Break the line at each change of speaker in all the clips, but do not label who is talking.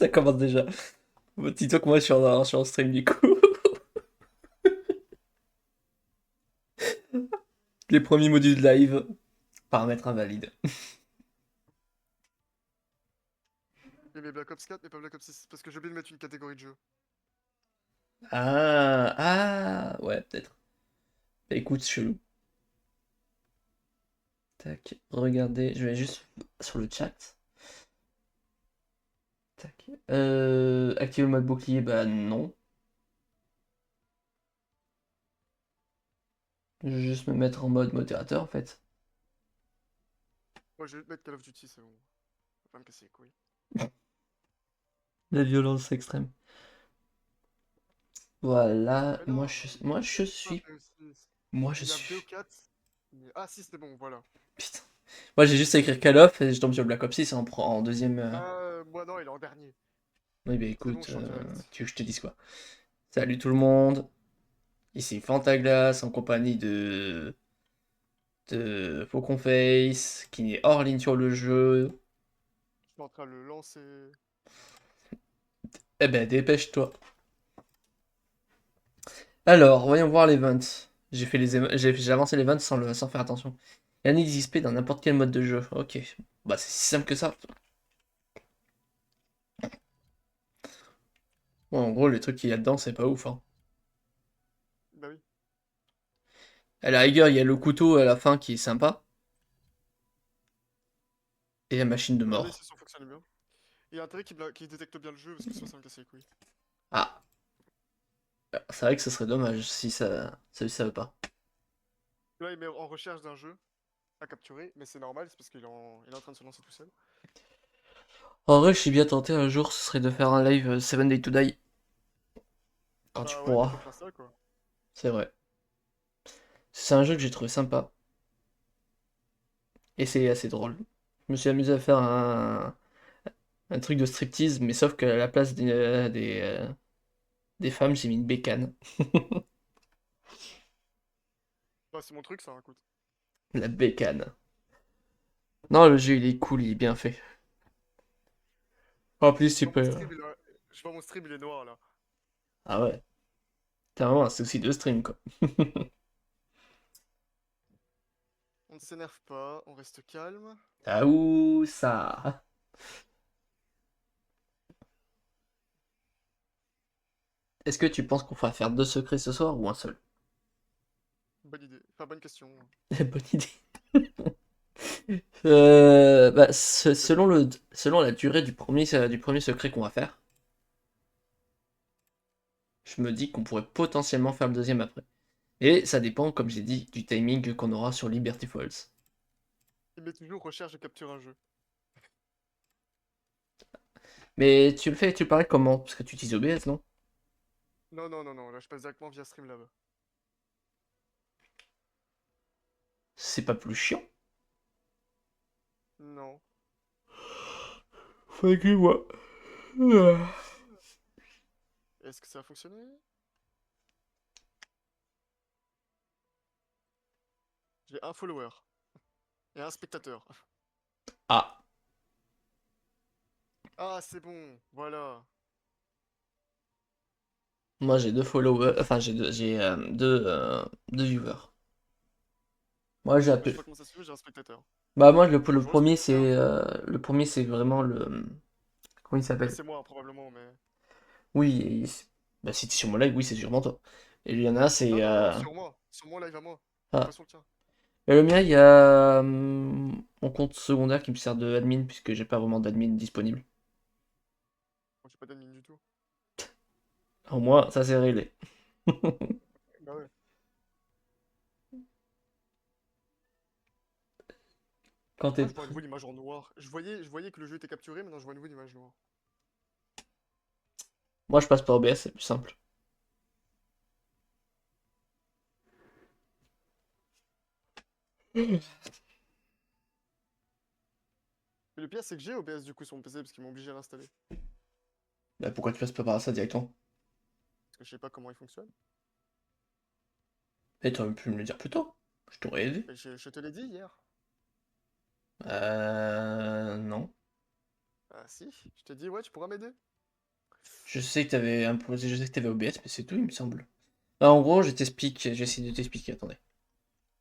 Ça commence déjà. Bon, dis-toi que moi je suis en stream du coup. Les premiers modules de live, paramètres invalides.
Il met Black Ops 4 mais pas Black Ops 6. Parce que j'ai oublié de mettre une catégorie de jeu.
Ouais, peut-être. Bah, écoute, chelou. Tac, regardez, je vais juste sur le chat. Tac. Activer le mode bouclier, bah non. Je vais juste me mettre en mode modérateur en fait.
Moi je vais mettre Call of Duty, c'est bon. Faut pas me casser les couilles.
La violence extrême. Voilà,
Mais non,
moi je
c'est pas
suis,
BO6.
moi je
Il y a
suis.
BO4. Ah si, c'est bon, voilà.
Putain. Moi j'ai juste à écrire Call of et je tombe sur Black Ops 6 en deuxième.
Moi non, il est en dernier.
Oui, bah
C'est bon,
écoute,
je suis en direct.
tu veux que je te dise quoi? Salut tout le monde, ici Fantaglas en compagnie de Faucon Face qui est hors ligne sur le jeu.
Je suis en train de le lancer.
Eh ben dépêche-toi. Alors, voyons voir l'event. J'ai avancé l'event sans faire attention. Yannick XP dans n'importe quel mode de jeu. Ok. Bah c'est si simple que ça. Bon, en gros, les trucs qu'il y a dedans, c'est pas ouf, hein.
Bah oui.
À la rigueur, il y a le couteau à la fin qui est sympa. Et la machine de
Regardez
mort.
si ça fonctionne bien. Il y a intérêt qu'il détecte bien le jeu parce que sinon ça me casse les couilles.
Ah, c'est vrai que ce serait dommage si ça veut pas.
Là il met en recherche d'un jeu à capturer, mais c'est normal, c'est parce il est en train de se lancer tout seul.
En vrai, je suis bien tenté un jour, ce serait de faire un live 7 Day to Die. Quand tu
Bah ouais,
pourras.
faut faire ça quoi.
C'est vrai. C'est un jeu que j'ai trouvé sympa. Et c'est assez drôle. Je me suis amusé à faire un truc de striptease, mais sauf qu'à la place des femmes, j'ai mis une bécane.
Bah c'est mon truc ça, écoute.
La bécane. Non, le jeu il est cool, il est bien fait. En plus,
Je
tu
vois mon
peux.
stream, je vois mon stream, il est noir là.
Ah ouais, t'as vraiment un souci de stream quoi.
On ne s'énerve pas, on reste calme.
Ah ouh, ça. Est-ce que tu penses qu'on va faire deux secrets ce soir ou un seul?
Bonne idée. Enfin, bonne question.
Bonne idée. Bah, selon la durée du premier secret qu'on va faire, je me dis qu'on pourrait potentiellement faire le deuxième après. Et ça dépend, comme j'ai dit, du timing qu'on aura sur Liberty Falls.
Il met toujours recherche et capture un jeu.
Mais tu le parais comment? Parce que tu utilises OBS, non?
Non, non, non, non, là je passe directement via Streamlab.
C'est pas plus chiant?
Non.
Faudrait que je vois.
Est-ce que ça a fonctionné? J'ai un follower et un spectateur.
Ah,
Ah, c'est bon, voilà.
moi j'ai deux followers, enfin deux viewers. Moi j'ai
Moi, je sais
appelé.
pas comment ça se fait, j'ai un spectateur.
Bah moi le
Bonjour le
premier
spectateur.
c'est vraiment le comment il
Bah,
s'appelle?
c'est moi, hein, probablement, mais.
Oui, bah si t'es sur mon live, oui c'est sûrement toi. Et il y en a c'est
Non, non, non, sur moi. Sur mon live à moi.
ah.
Pas sur le tien.
Et le mien il y a mon compte secondaire qui me sert de admin puisque j'ai pas vraiment d'admin disponible.
Moi, j'ai pas d'admin du tout.
Au moins ça c'est réglé.
Bah ouais.
Quand
Ah,
t'es
je vois à
prêt.
nouveau l'image en noir. Je voyais que le jeu était capturé, maintenant je vois à nouveau l'image noire.
Moi je passe par OBS, c'est plus simple.
Mais le pire, c'est que j'ai OBS du coup sur mon PC parce qu'ils m'ont obligé à l'installer.
Bah pourquoi tu passes pas par ça directement?
Parce que je sais pas comment il fonctionne.
Et t'aurais pu me le dire plus tôt. Je t'aurais aidé.
Mais je te l'ai dit hier.
Non.
Ah si, je t'ai dit, ouais, tu pourras m'aider.
Je sais que t'avais imposé, je sais que t'avais OBS, mais c'est tout, il me semble. Ah, en gros, je t'explique, j'essaie de t'expliquer, attendez.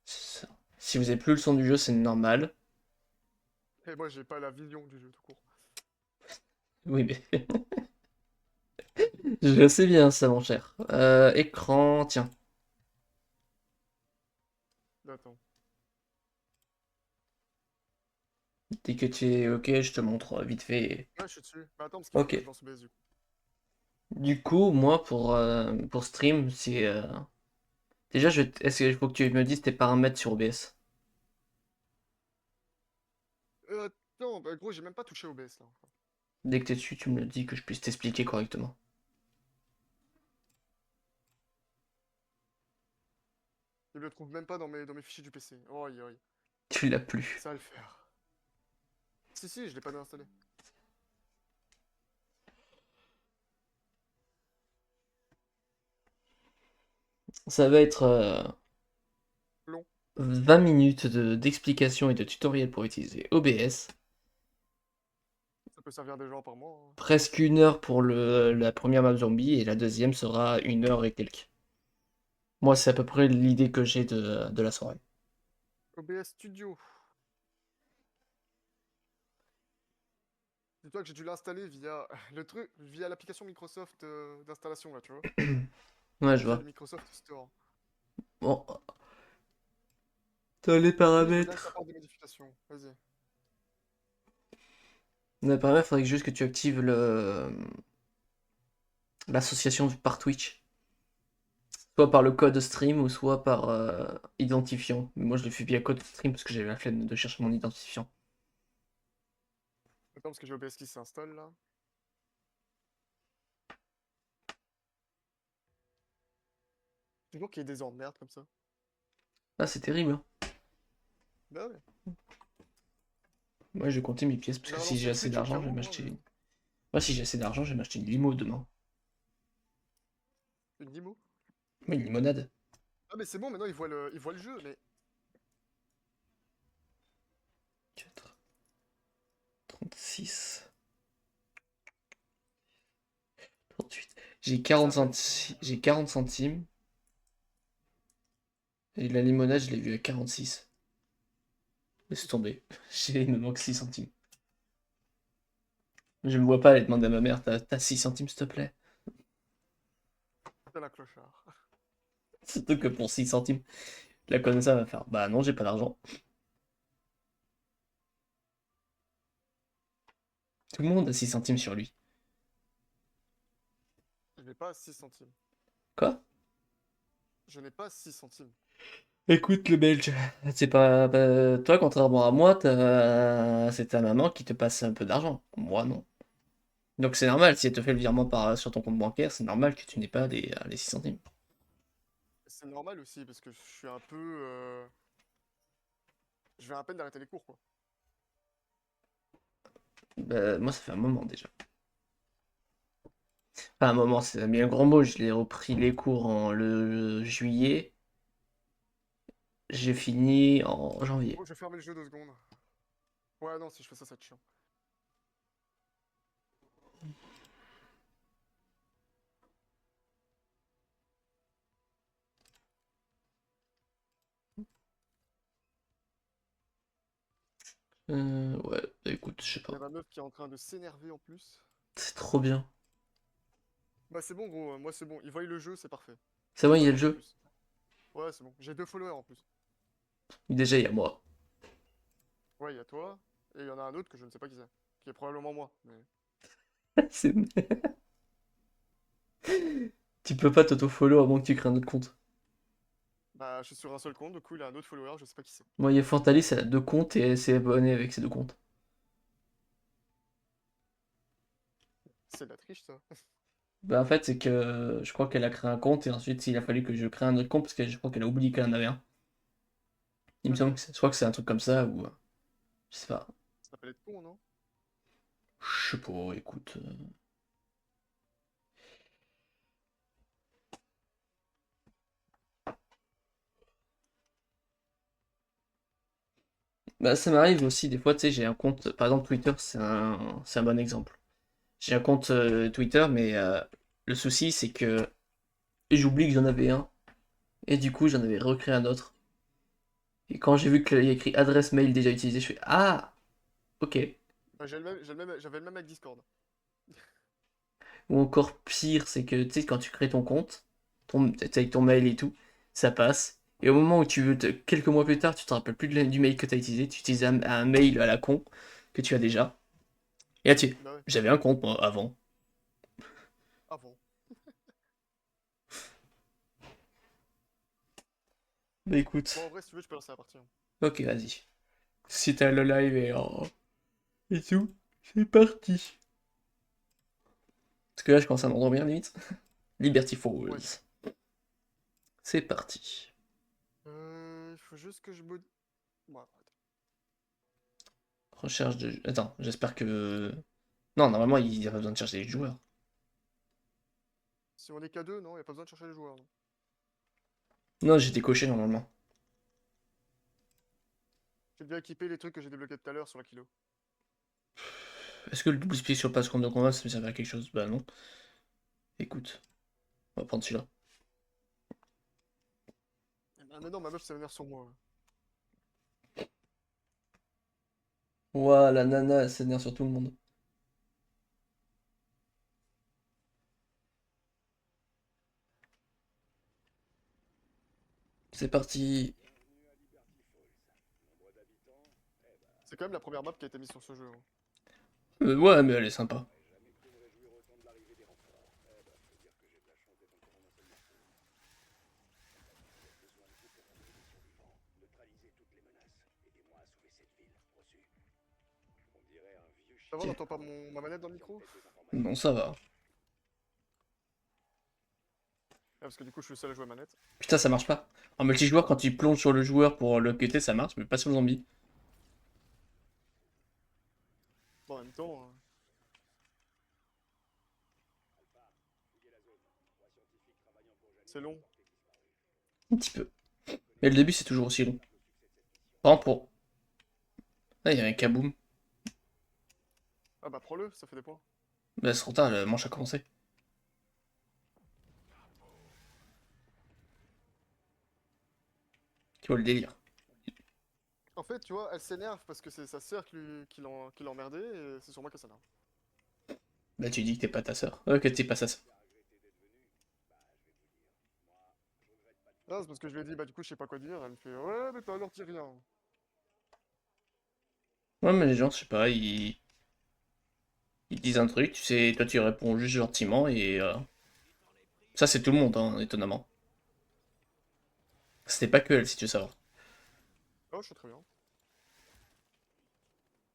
Ça. Si vous avez plus le son du jeu, c'est normal.
Et moi, j'ai pas la vision du jeu tout court.
Oui, mais je sais bien ça, mon cher. Écran, tiens.
Attends.
Dès que tu es OK, je te montre vite fait.
Ouais, je suis dessus. Mais attends, parce qu'il faut
OK.
que je lance OBS du coup.
Du coup, moi, pour stream, c'est... Déjà, est-ce qu'il faut que tu me dises tes paramètres sur OBS?
Attends, bah gros, j'ai même pas touché OBS là.
Dès que t'es dessus, tu me le dis que je puisse t'expliquer correctement.
Je le trouve même pas dans mes fichiers du PC. Oh, aïe, aïe.
Tu l'as plus.
Ça va le faire. Si, si, je l'ai pas désinstallé.
Ça va être
Long.
20 minutes d'explication et de tutoriel pour utiliser OBS.
Ça peut servir des gens par mois, hein.
Presque 1 heure pour la première map zombie et la deuxième sera 1 heure et quelques. Moi, c'est à peu près l'idée que j'ai de la soirée.
OBS Studio. Dis-toi que j'ai dû l'installer via le truc, via l'application Microsoft d'installation là, tu vois.
Ouais, je
Via le
vois.
Microsoft Store.
Bon, dans les
Vas-y, je veux bien que tu
paramètres.
apportes des modifications. Vas-y.
Dans les paramètres, il faudrait juste que tu actives l'association par Twitch. Soit par le code stream ou soit par identifiant. Mais moi, je l'ai fait via code stream parce que j'avais la flemme de chercher mon identifiant.
Attends, parce que j'ai OBS qui s'installe là. Toujours qu'il y ait des emmerdes comme ça.
Ah, c'est terrible, hein.
Bah ouais.
Moi, je vais compter mes pièces parce
J'ai
que si j'ai
relancé
assez
Twitch au
d'argent,
cas
je vais
où, hein,
m'acheter
mais...
une. Moi, si j'ai assez d'argent, je vais m'acheter une limo demain.
Une Nimo.
Oui, une limonade.
Ah mais c'est bon, maintenant il voit le jeu, mais...
4, 36, 38. J'ai 40
Ça va être
centimes. J'ai 40 centimes. Et la limonade, je l'ai vue à 46. Laisse tomber. Il me manque 6 centimes. Je me vois pas aller demander à ma mère, t'as 6 centimes, s'il te plaît.
de la clochard.
Surtout que pour 6 centimes, la connaissance va faire. Bah non, j'ai pas d'argent. Tout le monde a 6 centimes sur lui.
Je n'ai pas 6 centimes.
Quoi?
Je n'ai pas 6 centimes.
Écoute, le belge, c'est pas. Toi, contrairement à moi, c'est ta maman qui te passe un peu d'argent. Moi, non. Donc c'est normal, si elle te fait le virement sur ton compte bancaire, c'est normal que tu n'aies pas les 6 centimes.
C'est normal aussi, parce que je suis un peu... Je viens à peine d'arrêter les cours, quoi.
Bah, moi, ça fait un moment déjà. Pas un moment, c'est bien un grand mot. Je l'ai repris les cours en le juillet. J'ai fini en janvier.
Oh, je vais fermer le jeu 2 secondes. Ouais, non, si je fais ça, ça va être chiant.
Ouais, bah, écoute, je sais
Il y a
pas.
ma meuf qui est en train de s'énerver en plus.
C'est trop bien.
Bah c'est bon, gros, moi c'est bon. Ils voient le jeu, c'est parfait.
C'est
J'ai
bon, il
pas
y a le
besoin de
jeu.
plus. Ouais, c'est bon. J'ai 2 followers en plus.
Déjà, il y a moi.
Ouais, il y a toi, et il y en a un autre que je ne sais pas qui c'est. Qui est probablement moi, mais...
C'est- Tu peux pas t'auto-follow à moins que tu crées un autre compte.
Bah, je suis sur un seul compte, du coup, il a un autre follower, je sais pas qui c'est.
Moi, il y a Fantalis, elle a 2 comptes et elle s'est abonnée avec ses 2 comptes.
C'est de la triche, ça.
Bah, en fait, c'est que je crois qu'elle a créé un compte et ensuite il a fallu que je crée un autre compte parce que je crois qu'elle a oublié qu'elle en avait un. Il me semble
Ok.
que je crois que c'est un truc comme ça ou je sais pas.
Ça s'appelle être con, non?
Je sais pas, écoute. Bah, ça m'arrive aussi, des fois, tu sais, j'ai un compte, par exemple, Twitter, c'est un bon exemple. J'ai un compte Twitter, mais le souci, c'est que j'oublie que j'en avais un, et du coup, j'en avais recréé un autre. Et quand j'ai vu qu'il y a écrit adresse mail déjà utilisée, je fais ah, ok.
Bah, j'avais le même avec Discord.
Ou encore pire, c'est que tu sais, quand tu crées ton compte, avec ton mail et tout, ça passe. Et au moment où quelques mois plus tard, tu te rappelles plus du mail que tu as utilisé, tu utilises un mail à la con que tu as déjà. Et là,
Bah ouais,
j'avais un compte moi avant.
avant.
Bah
Bon, en
écoute,
vrai, si tu veux, je peux lancer la partie, hein.
ok, vas-y. Si t'as le live et tout, c'est parti. Parce que là, je commence à m'endormir limite. Liberty
Ouais.
Falls. C'est parti.
Il faut juste que je me... Bon, arrête.
Recherche de. Attends, j'espère que. Non, normalement, il n'y a pas besoin de chercher les joueurs.
Si on est qu'à deux, non, y a pas besoin de chercher les joueurs, non.
Non, j'ai décoché normalement.
J'ai bien équipé les trucs que j'ai débloqués tout à l'heure sur la kilo.
Est-ce que le double split sur passe contre de combat, ça me servait à quelque chose? Bah non. Écoute, on va prendre celui-là.
Ah, mais non, ma meuf, ça m'énerve sur moi.
Ouah, la nana, elle s'énerve sur tout le monde. C'est parti.
C'est quand même la première map qui a été mise sur ce jeu, hein.
Ouais, mais elle est sympa. Ça va, on Tiens.
n'entend pas ma manette dans le micro?
Non, ça va.
Ah, parce que du coup, je suis le seul à jouer à manette.
Putain, ça marche pas. En multijoueur, quand tu plonges sur le joueur pour le cutter, ça marche, mais pas sur le zombie.
Bon, en même temps, c'est long.
Un petit peu. Mais le début, c'est toujours aussi long. Par exemple, pour. Ah, il y a un kaboom.
Ah bah, prends-le, ça fait des points.
Bah, c'est trop tard, le manche a commencé. Tu vois le délire.
En fait, tu vois, elle s'énerve parce que c'est sa sœur qui l'a emmerdée, et c'est sur moi qu'elle s'énerve.
Bah, tu dis que t'es pas ta sœur. Que t'es pas sa sœur.
Ah, c'est parce que je lui ai dit, bah du coup, je sais pas quoi dire. Elle me fait, ouais, mais pas alors, dis rien.
Ouais, mais les gens, je sais pas, ils disent un truc, tu sais, toi tu réponds juste gentiment et ça c'est tout le monde, hein, étonnamment. C'était pas que elle, si tu veux savoir.
Oh, je suis très bien.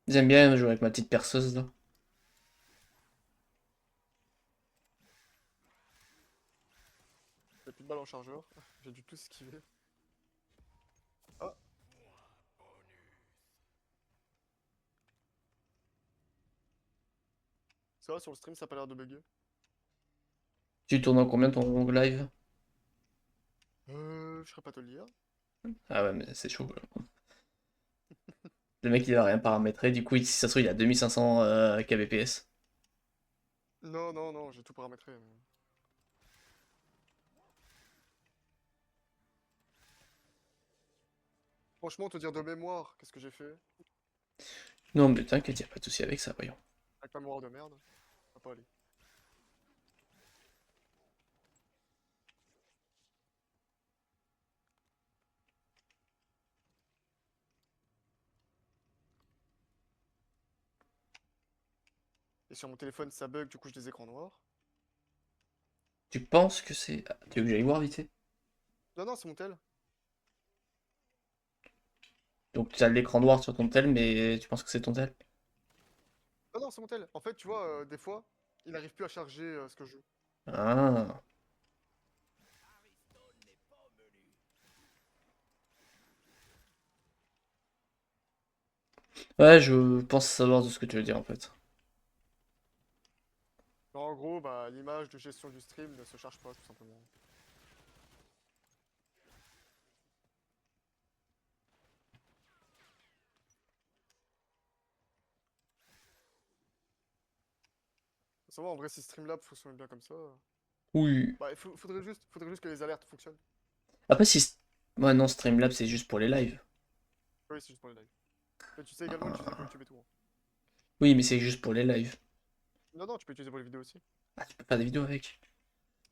J'aime bien jouer avec ma petite perceuse là.
J'ai plus de balles en chargeur. J'ai dû tout esquiver. Ah, ça va, sur le stream, ça a pas l'air de bugger.
Tu tournes en combien ton live?
Je serais pas te le dire.
Ah ouais, mais c'est chaud là. Le mec il a rien paramétré, du coup, si ça se trouve, il a 2500 kbps.
Non, non, non, j'ai tout paramétré. Franchement, te dire de mémoire, qu'est-ce que j'ai fait?
Non, mais t'inquiète, y a pas de souci avec ça, voyons.
Avec ma mémoire de merde. Ça va pas aller. Et sur mon téléphone, ça bug, du coup, j'ai des écrans noirs.
Tu penses que c'est. Ah, tu veux que j'aille voir vite fait?
Non, non, c'est mon tel.
Donc tu as l'écran noir sur ton tel, mais tu penses que c'est ton tel?
Non, non, c'est mon tel. En fait, tu vois, des fois, il arrive plus à charger ce que je joue.
Ah. Ouais, je pense savoir de ce que tu veux dire en fait.
En gros, bah, l'image de gestion du stream ne se charge pas, tout simplement. Ça va, en vrai, si Streamlab fonctionne bien comme ça.
Oui.
Bah, faudrait juste que les alertes fonctionnent.
Après, si. Ouais, non, Streamlabs, c'est juste pour les lives.
Oui, c'est juste pour les lives. Mais tu sais également l'utiliser pour YouTube et tout, hein.
Oui, mais c'est juste pour les lives.
Non, non, tu peux l'utiliser pour les vidéos aussi.
Ah, tu peux faire des vidéos avec.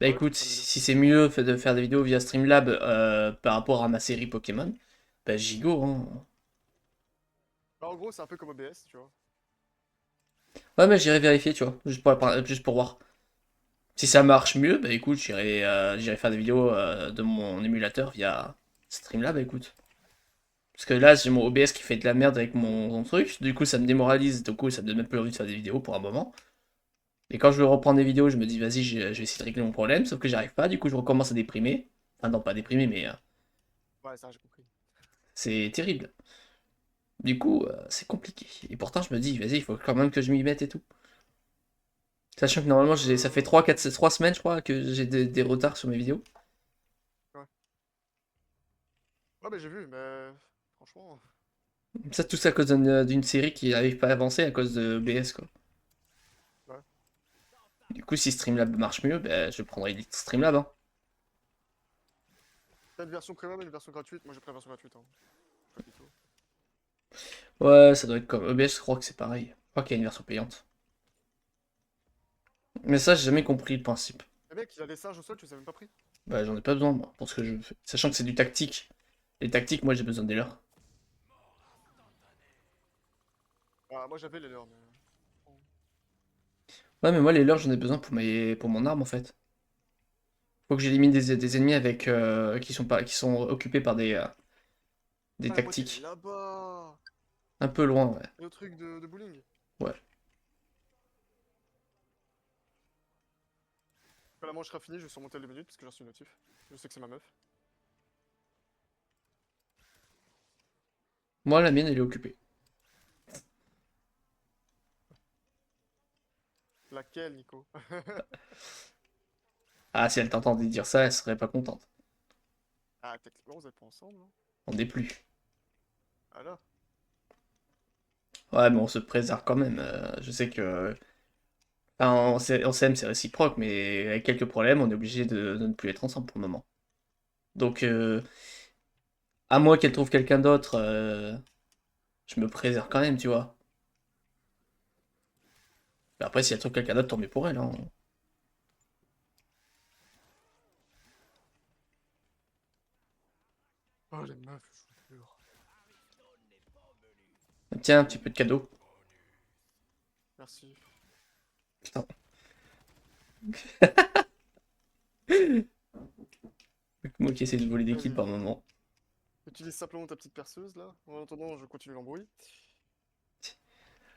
Bah
Ouais, ouais, tu
écoute,
peux faire des vidéos.
si c'est mieux de faire des vidéos via Streamlab par rapport à ma série Pokémon, bah j'y go, hein.
Bah, en gros, c'est un peu comme OBS, tu vois.
Ouais, mais j'irai vérifier, tu vois, juste pour voir. Si ça marche mieux, bah écoute, j'irai faire des vidéos de mon émulateur via Streamlab, écoute. Parce que là, j'ai mon OBS qui fait de la merde avec mon truc, du coup ça me démoralise, du coup ça me donne même plus envie de faire des vidéos pour un moment. Et quand je veux reprendre des vidéos, je me dis vas-y, je vais essayer de régler mon problème, sauf que j'arrive pas, du coup je recommence à déprimer. Enfin non, pas déprimer, mais
Ouais, ça, j'ai compris.
c'est terrible. Du coup, c'est compliqué. Et pourtant, je me dis, vas-y, il faut quand même que je m'y mette et tout. Sachant que normalement, ça fait 3 semaines, je crois, que j'ai des retards sur mes vidéos.
Ouais. Ouais, mais j'ai vu, mais franchement.
Ça, tout ça à cause d'une série qui n'arrive pas à avancer à cause de BS, quoi.
Ouais.
Du coup, si Streamlab marche mieux, ben, je prendrai Streamlab, hein.
T'as une version premium et une version gratuite. Moi, j'ai pris la version gratuite, hein. Pas du tout.
Ouais, ça doit être comme EBS, je crois que c'est pareil. Je crois qu'il y a une version payante. Mais ça, j'ai jamais compris le principe.
Eh mec, il a des singes au sol, tu les as même pas pris.
Bah, j'en ai pas besoin, moi, pour ce que je fais. Sachant que c'est du tactique. Les tactiques, moi, j'ai besoin des leurs.
Ah, moi, j'avais les leurs, mais. Bon.
Ouais, mais moi, les leurs, j'en ai besoin pour mon arme, en fait. Faut que j'élimine des ennemis avec qui sont occupés par des
Ah, la moitié, elle est
tactiques.
là-bas.
Un peu loin, ouais.
Et le truc de bowling.
Ouais.
Quand la manche sera finie, je vais surmonter les minutes parce que j'ai reçu une notif. Je sais que c'est ma meuf.
Moi, la mienne, elle est occupée.
Laquelle, Nico?
Ah, si elle t'entendait dire ça, elle serait pas contente.
Ah, techniquement, vous êtes pas ensemble, non?
On n'est plus.
Ah là.
Ouais, mais on se préserve quand même. Je sais que. Enfin, on s'aime, c'est réciproque, mais avec quelques problèmes, on est obligé de ne plus être ensemble pour le moment. Donc, à moins qu'elle trouve quelqu'un d'autre, je me préserve quand même, tu vois. Mais après, si elle trouve quelqu'un d'autre, tant mieux pour elle, hein.
Oh, les meufs, je vous jure.
Tiens, un petit peu de cadeau.
Merci.
Putain. Moi qui essaie de voler des kills
Vas-y.
par moment.
Utilise simplement ta petite perceuse, là. En attendant, je continue l'embrouille.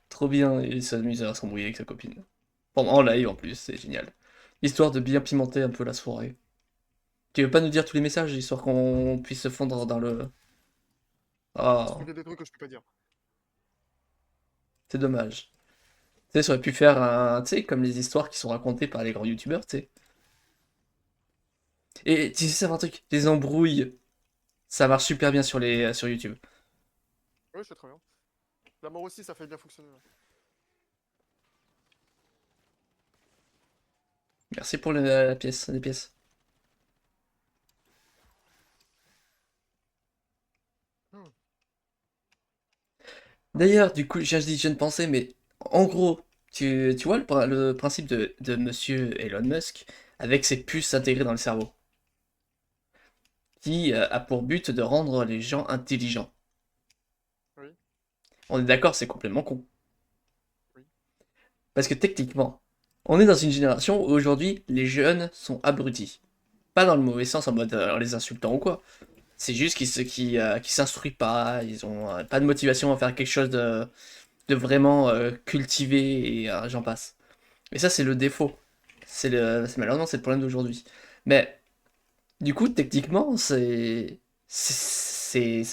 Trop bien, il s'amuse à s'embrouiller avec sa copine. En live en plus, c'est génial. Histoire de bien pimenter un peu la soirée. Tu veux pas nous dire tous les messages, histoire qu'on puisse se fondre dans le...
Parce qu'il
Ah,
y a des trucs que je peux pas dire.
c'est dommage. Tu sais, ça aurait pu faire un... Tu sais, comme les histoires qui sont racontées par les grands youtubeurs, tu sais. Et tu sais, c'est un truc, les embrouilles, ça marche super bien sur YouTube.
Oui, je sais très bien. La mort aussi, ça fait bien fonctionner, là.
Merci pour la pièce, les pièces.
Hmm.
D'ailleurs, du coup, je viens de penser, mais en gros, tu vois le principe de monsieur Elon Musk avec ses puces intégrées dans le cerveau, qui a pour but de rendre les gens intelligents.
Oui,
On est d'accord, c'est complètement con.
oui.
Parce que techniquement, on est dans une génération où aujourd'hui, les jeunes sont abrutis. Pas dans le mauvais sens, en mode en les insultant ou quoi. C'est juste qu'ils s'instruisent pas, ils ont pas de motivation à faire quelque chose de vraiment cultivé et j'en passe. Et ça, c'est le défaut. Malheureusement, c'est le problème d'aujourd'hui. Mais du coup, techniquement, ça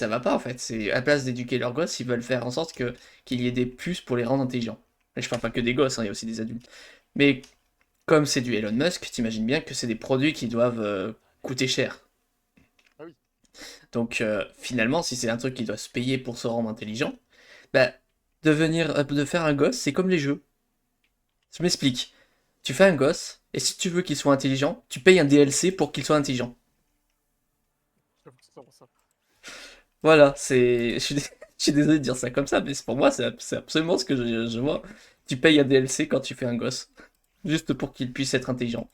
va pas en fait. C'est à la place d'éduquer leurs gosses, ils veulent faire en sorte qu'il y ait des puces pour les rendre intelligents. Et je parle pas que des gosses, hein, il y a aussi des adultes. Mais comme c'est du Elon Musk, t'imagines bien que c'est des produits qui doivent coûter cher.
Ah oui.
Donc finalement, si c'est un truc qui doit se payer pour se rendre intelligent, bah de faire un gosse, c'est comme les jeux. Je m'explique. Tu fais un gosse, et si tu veux qu'il soit intelligent, tu payes un DLC pour qu'il soit intelligent.
J'avoue que c'est vraiment ça.
Voilà, c'est. Je suis désolé de dire ça comme ça, mais pour moi, c'est absolument ce que je vois. Tu payes un DLC quand tu fais un gosse, juste pour qu'il puisse être intelligent.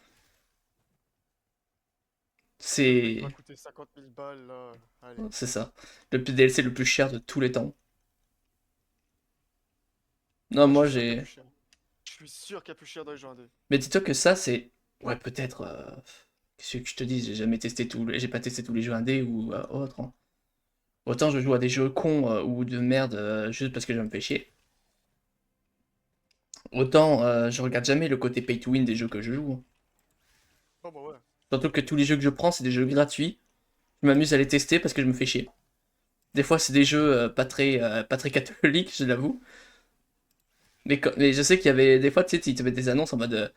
Le truc qui va
C'est.
coûter 50 000 balles, là. Allez.
C'est ça. Le DLC le plus cher de tous les temps. Non,
Ah, je
moi
suis sûr qu'il y a
j'ai.
plus cher. Je suis sûr qu'il y a plus cher dans les jeux indés.
Mais dis-toi que ça, c'est. Ouais, peut-être. Qu'est-ce que je te dis, j'ai jamais testé j'ai pas testé tous les jeux indés ou autres, hein. Autant je joue à des jeux cons ou de merde juste parce que je me fais chier. Autant je regarde jamais le côté pay to win des jeux que je joue, hein.
Oh, bah ouais.
Surtout que tous les jeux que je prends, c'est des jeux gratuits. Je m'amuse à les tester parce que je me fais chier. Des fois, c'est des jeux pas très catholiques, je l'avoue. Mais je sais qu'il y avait des fois, tu sais, ils te mettent des annonces en mode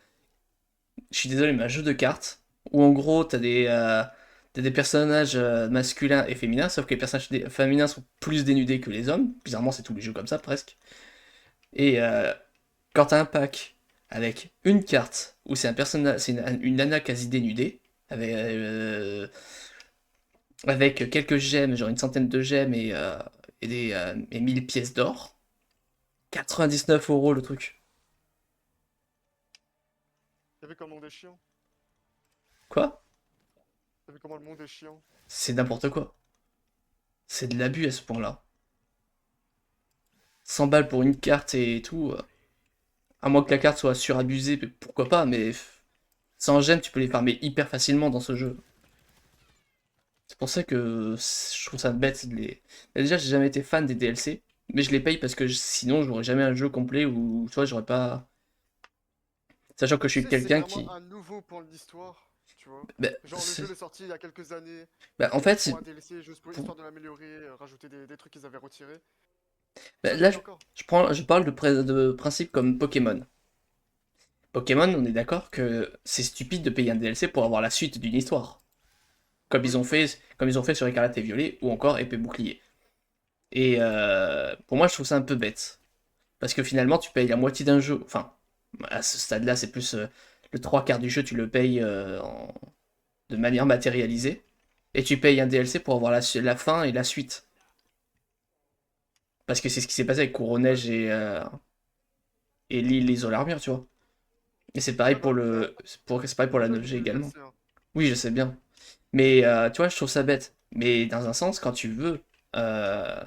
je suis désolé, mais un jeu de cartes où en gros, t'as des personnages masculins et féminins, sauf que les personnages féminins sont plus dénudés que les hommes. Bizarrement, c'est tous les jeux comme ça, presque. Et quand t'as un pack avec une carte où c'est un personnage, c'est une nana quasi dénudée, avec quelques gemmes, genre une centaine de gemmes et 1000 pièces d'or, 99 € le truc.
T'as vu comment le monde est chiant?
Quoi?
T'as vu comment le monde est chiant?
C'est n'importe quoi. C'est de l'abus à ce point-là. 100 balles pour une carte et tout. À moins que la carte soit surabusée, pourquoi pas, mais sans gemme, tu peux les farmer hyper facilement dans ce jeu. C'est pour ça que je trouve ça bête de les. Bah, déjà, j'ai jamais été fan des DLC, mais je les paye parce que sinon, j'aurais jamais un jeu complet où, tu vois, j'aurais pas. Sachant que je
Tu
suis
sais, c'est
quelqu'un
vraiment
qui.
un nouveau point de l'histoire, tu vois.
Bah,
Genre, le jeu est sorti il y a quelques années,
en
et ils
fait,
font un DLC juste pour
pour-
histoire de l'améliorer, rajouter des trucs qu'ils avaient retirés.
bah,
Ça
là,
marche encore.
je parle de principes comme Pokémon. Pokémon, on est d'accord que c'est stupide de payer un DLC pour avoir la suite d'une histoire.
Oui.
Comme ils ont fait sur Écarlate et Violet, ou encore Épée Bouclier. Et pour moi, je trouve ça un peu bête. Parce que finalement, tu payes la moitié d'un jeu. Enfin, à ce stade-là, c'est plus le trois quarts du jeu, tu le payes de manière matérialisée. Et tu payes un DLC pour avoir la fin et la suite. Parce que c'est ce qui s'est passé avec
Ouais.
Couronnège et l'île Isole Armure, tu vois. Et c'est pareil
Ouais, bah, bah,
c'est pareil pour la
déjà, j'ai
9G
fait le
également.
DLC, hein.
Oui, je sais bien. Mais tu vois, je trouve ça bête. Mais dans un sens, quand tu veux, euh,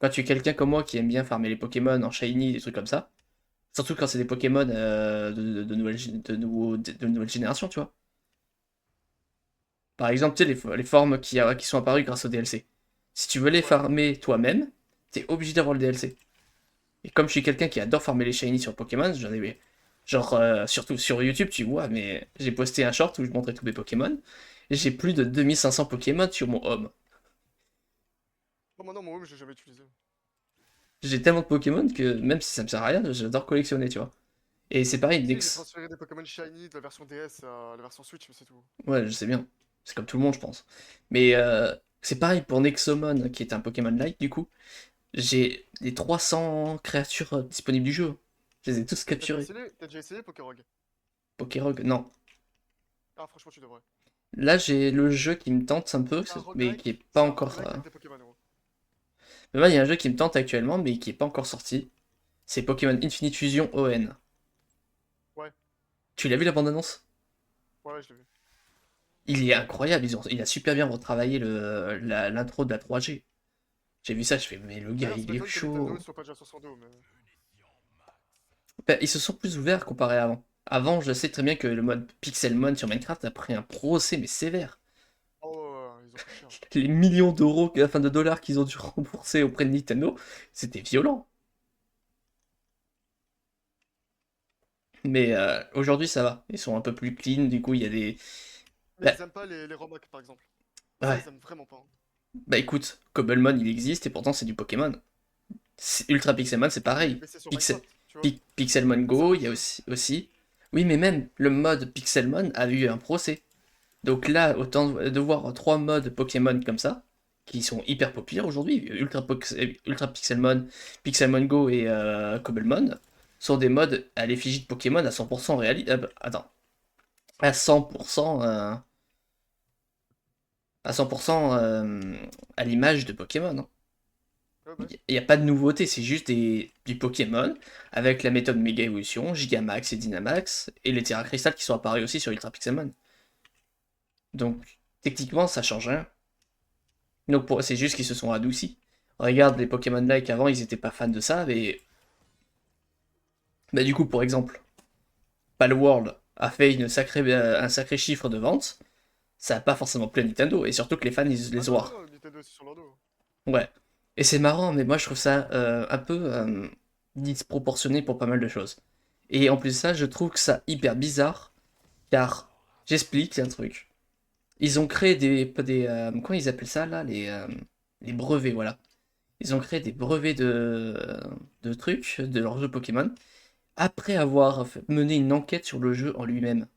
quand tu es quelqu'un comme moi qui aime bien farmer les Pokémon en shiny, des trucs comme ça, surtout quand c'est des Pokémon de nouvelle génération, tu vois. Par exemple, tu sais, les formes qui sont apparues grâce au DLC. Si tu veux les
Ouais.
farmer toi-même, t'es obligé d'avoir le DLC. Et comme je suis quelqu'un qui adore farmer les shiny sur Pokémon, j'en ai. Genre, surtout sur YouTube, tu vois, mais j'ai posté un short où je montrais tous mes Pokémon. Et j'ai plus de 2500 Pokémon sur mon home.
Oh, maintenant, mon home, j'ai jamais utilisé.
J'ai tellement de Pokémon que même si ça me sert à rien, j'adore collectionner, tu vois. Et c'est pareil,
Si, j'ai transféré des Pokémon Shiny de la version DS à la version Switch, mais c'est tout.
Ouais, je sais bien. C'est comme tout le monde, je pense. Mais c'est pareil pour Nexomon, qui est un Pokémon Light, du coup. J'ai les 300 créatures disponibles du jeu. Je les ai tous capturés.
T'as déjà essayé Pokérog?
Pokérog, non.
Ah, franchement, tu devrais.
Là, j'ai le jeu qui me tente un peu,
C'est un
mais qui
roguelike.
est pas
C'est un
encore.
roguelike avec des Pokémon, gros.
Mais là, il y a un jeu qui me tente actuellement, mais qui est pas encore sorti. C'est Pokémon Infinite Fusion ON.
Ouais,
Tu l'as vu la bande-annonce?
ouais, je l'ai vu.
Il est incroyable, il a super bien retravaillé l'intro de la 3G. J'ai vu ça, je fais, mais le gars,
D'ailleurs, ça
il est
m'étonne que Nintendo ne
chaud.
soit pas déjà sur son dos, mais.
Bah, ils se sont plus ouverts comparé à avant. Avant, je sais très bien que le mode Pixelmon sur Minecraft a pris un procès, mais sévère.
Oh, ils ont pris cher.
Les millions d'euros, enfin de dollars qu'ils ont dû rembourser auprès de Nintendo, c'était violent. Mais aujourd'hui, ça va. Ils sont un peu plus clean, du coup, il y a des.
Mais
Bah,
ils aiment pas les romocs, par exemple. Ça,
ouais.
ils aiment vraiment pas, hein.
Bah écoute, Cobblemon, il existe et pourtant c'est du Pokémon. Ultra Pixelmon, c'est
Oui,
pareil.
mais c'est sur Minecraft, tu vois.
Pixelmon
Mais c'est un
Go, il
autre
y a
jeu.
aussi. Oui, mais même le mode Pixelmon a eu un procès. Donc là, autant de voir trois modes Pokémon comme ça, qui sont hyper populaires aujourd'hui, Ultra Pixelmon, Pixelmon Go et Cobblemon. sont des modes à l'effigie de Pokémon à 100% réalistes. Attends. À 100%, à 100% à l'image de Pokémon, hein.
Ouais,
Il
bah,
n'y a pas de nouveauté, c'est juste du Pokémon avec la méthode Méga Evolution, Gigamax et Dynamax, et les Terra Crystal qui sont apparus aussi sur Ultra Pixelmon. Donc, techniquement, ça change rien. Donc, c'est juste qu'ils se sont adoucis. Regarde les Pokémon Like avant, ils étaient pas fans de ça, mais. Bah, du coup, pour exemple, Palworld a fait un sacré chiffre de vente. Ça n'a pas forcément plu à Nintendo, et surtout que les fans, ils
ah
les
non,
ont.
non, non, Nintendo c'est sur leur dos.
Ouais. Et c'est marrant, mais moi je trouve ça un peu disproportionné pour pas mal de choses. Et en plus de ça, je trouve que ça hyper bizarre, car j'explique un truc. Ils ont créé comment ils appellent ça là? Les brevets, voilà. Ils ont créé des brevets de trucs, de leur jeu Pokémon, après avoir mené une enquête sur le jeu en lui-même.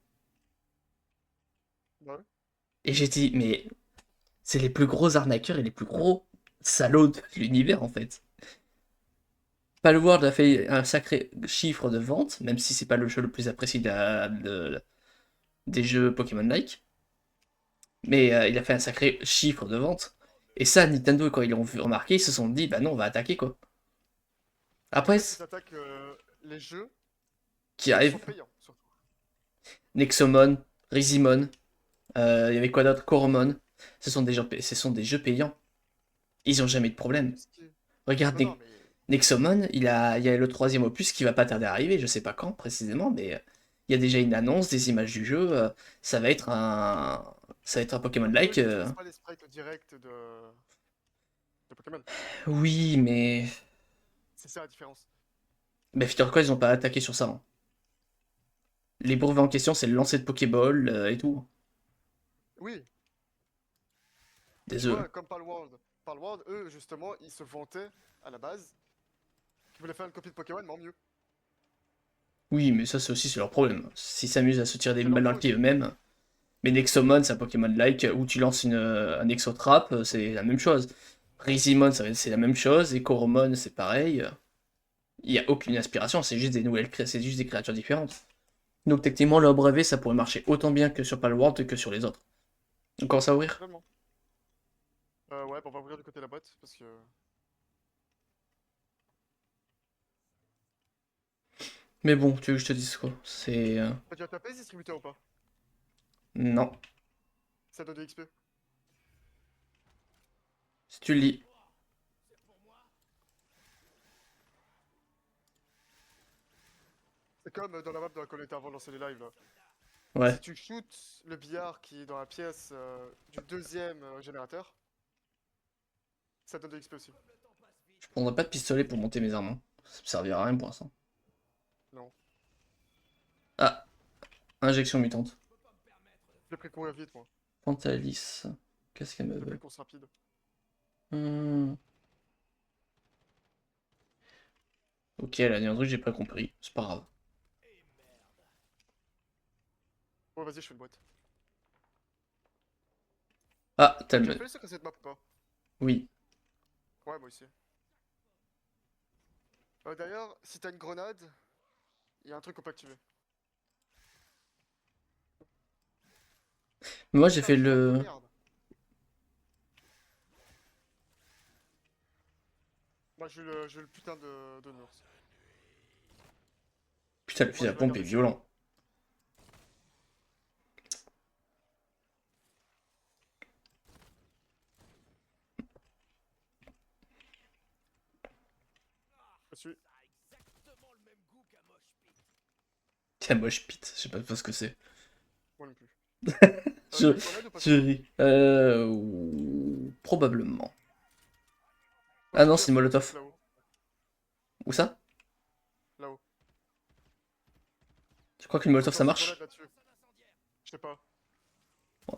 Bah ouais.
Et j'ai dit, mais c'est les plus gros arnaqueurs et les plus gros salauds de l'univers en fait. Palworld a fait un sacré chiffre de vente, même si c'est pas le jeu le plus apprécié des jeux Pokémon-like. Mais il a fait un sacré chiffre de vente. Et ça, Nintendo, quand ils l'ont vu remarquer, ils se sont dit, bah non, on va attaquer quoi.
En
Après,
fait, ils attaquent les jeux
qui
qui sont
arrive,
payants, surtout.
Nexomon, Rizimon, il y avait quoi d'autre? Coromon. Ce sont des jeux payants. Ils ont jamais eu de problème.
Ce qui est-
Regarde
Non, non, mais
Nexomon, il y a le troisième opus qui va pas tarder à arriver, je sais pas quand précisément, mais il y a déjà une annonce, des images du jeu, ça va être ça va être un
eux,
Pokémon-like.
ils n'utilisent pas les sprites directs de Pokémon.
Oui,
C'est ça la différence.
mais figure-toi, ils ont pas attaqué sur ça, hein. Les brevets en question, c'est le lancer de Pokéball et tout.
Oui, mais
Des
tu
œufs.
vois, comme Palworld. Palworld, eux, justement, ils se vantaient, à la base, qu'ils voulaient faire une copie de Pokémon, mais en mieux.
Oui, mais ça, c'est aussi c'est leur problème. S'ils s'amusent à se tirer des
C'est
balles
leur
dans le pied
faute.
eux-mêmes. Mais Nexomon, c'est un Pokémon-like où tu lances un Exotrap, c'est la même chose. Rizimon, c'est la même chose, et Coromon, c'est pareil. Il n'y a aucune inspiration, c'est juste des c'est juste des créatures différentes. Donc techniquement, le brevet, ça pourrait marcher autant bien que sur Palworld que sur les autres. On commence à ouvrir.
Totalement. Ouais, bah, on va ouvrir du côté de la boîte, parce que...
Mais bon, tu veux que je te dise quoi? C'est...
Tu as tapé ce distributeur ou pas?
Non.
Ça donne de l'XP.
Si tu le lis.
C'est comme dans la map dans laquelle on était avant de lancer les lives, là.
Ouais.
Si tu shoots le billard qui est dans la pièce du deuxième générateur, ça donne de l'XP aussi.
Je prendrai pas de pistolet pour monter mes armes, hein. Ça me servira à rien pour l'instant.
Non.
Ah, injection mutante.
J'ai pris courir vite, moi.
Pantalis. Qu'est-ce qu'elle me
J'ai pris
veut?
course rapide.
Hmm. Ok, elle a dit un truc que j'ai pas compris. C'est pas grave.
Bon, vas-y, je fais une boîte.
Ah,
T'as
t'as
déjà
le...
fait le secret de cette map ou pas?
Oui.
Ouais, moi aussi. D'ailleurs, si t'as une grenade, il y a un truc qu'on peut activer.
Mais moi, j'ai
Putain,
fait
j'ai une map de
le...
merde. Moi, j'ai eu le putain de Nurs.
Putain, le
Moi,
fusil à
je vais
pompe est
regarder ça.
violent.
Je suis.
Tiens, moche pite. Je sais pas ce que c'est.
Moi non plus.
Je,
T'as une grenade ou pas
je
sur toi?
ris. Probablement.
Moi,
Ah
j'ai
non,
déjà
c'est une
fait un truc
Molotov.
là-haut.
Où ça?
Là-haut.
Tu crois qu'une Molotov
Donc,
ça
lance une grenade
marche?
là-dessus. Je sais pas.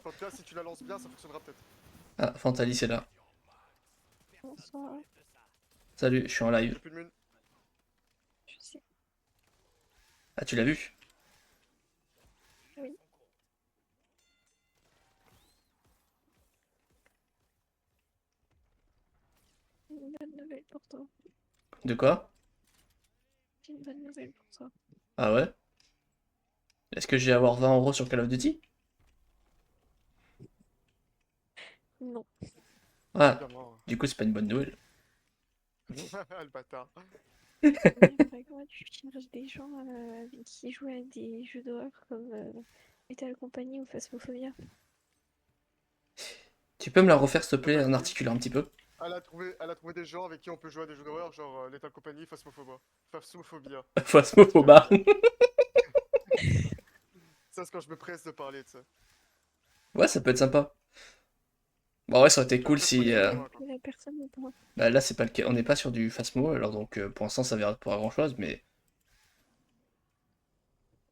En tout cas, si tu la lances bien, ça fonctionnera peut-être.
Ah, Fantalis est là.
Bonsoir.
Salut, je suis en live.
J'ai plus de mine.
Je sais.
Ah, tu l'as vu?
Oui. Une bonne nouvelle pour toi.
De quoi?
j'ai une bonne nouvelle pour toi.
Ah ouais? Est-ce que je vais avoir 20 € sur Call of Duty?
Non.
Ah,
Évidemment.
du coup, c'est pas une bonne nouvelle.
Le bâtard.
Mais après, moi, tu cherches des gens avec qui jouent à des jeux d'horreur comme Lethal Company ou Phasmophobia.
Tu peux me la refaire, s'il te
T'as
plaît,
pas
en
compris?
articulant un petit peu?
Elle a trouvé des gens avec qui on peut jouer à des jeux d'horreur, genre Lethal Company, Phasmophobia. Phasmophobia.
Phasmophobia.
Ça, c'est quand je me presse de parler, tu sais.
Ouais, ça peut être sympa. Bon, ouais, ça aurait été
J'ai
cool
l'impression
si.
qu'il y a trop loin, quoi.
Que la personne ou pas.
Bah, là, c'est pas le cas. On n'est pas sur du Phasmo, alors donc pour l'instant, ça verra pas grand-chose, mais.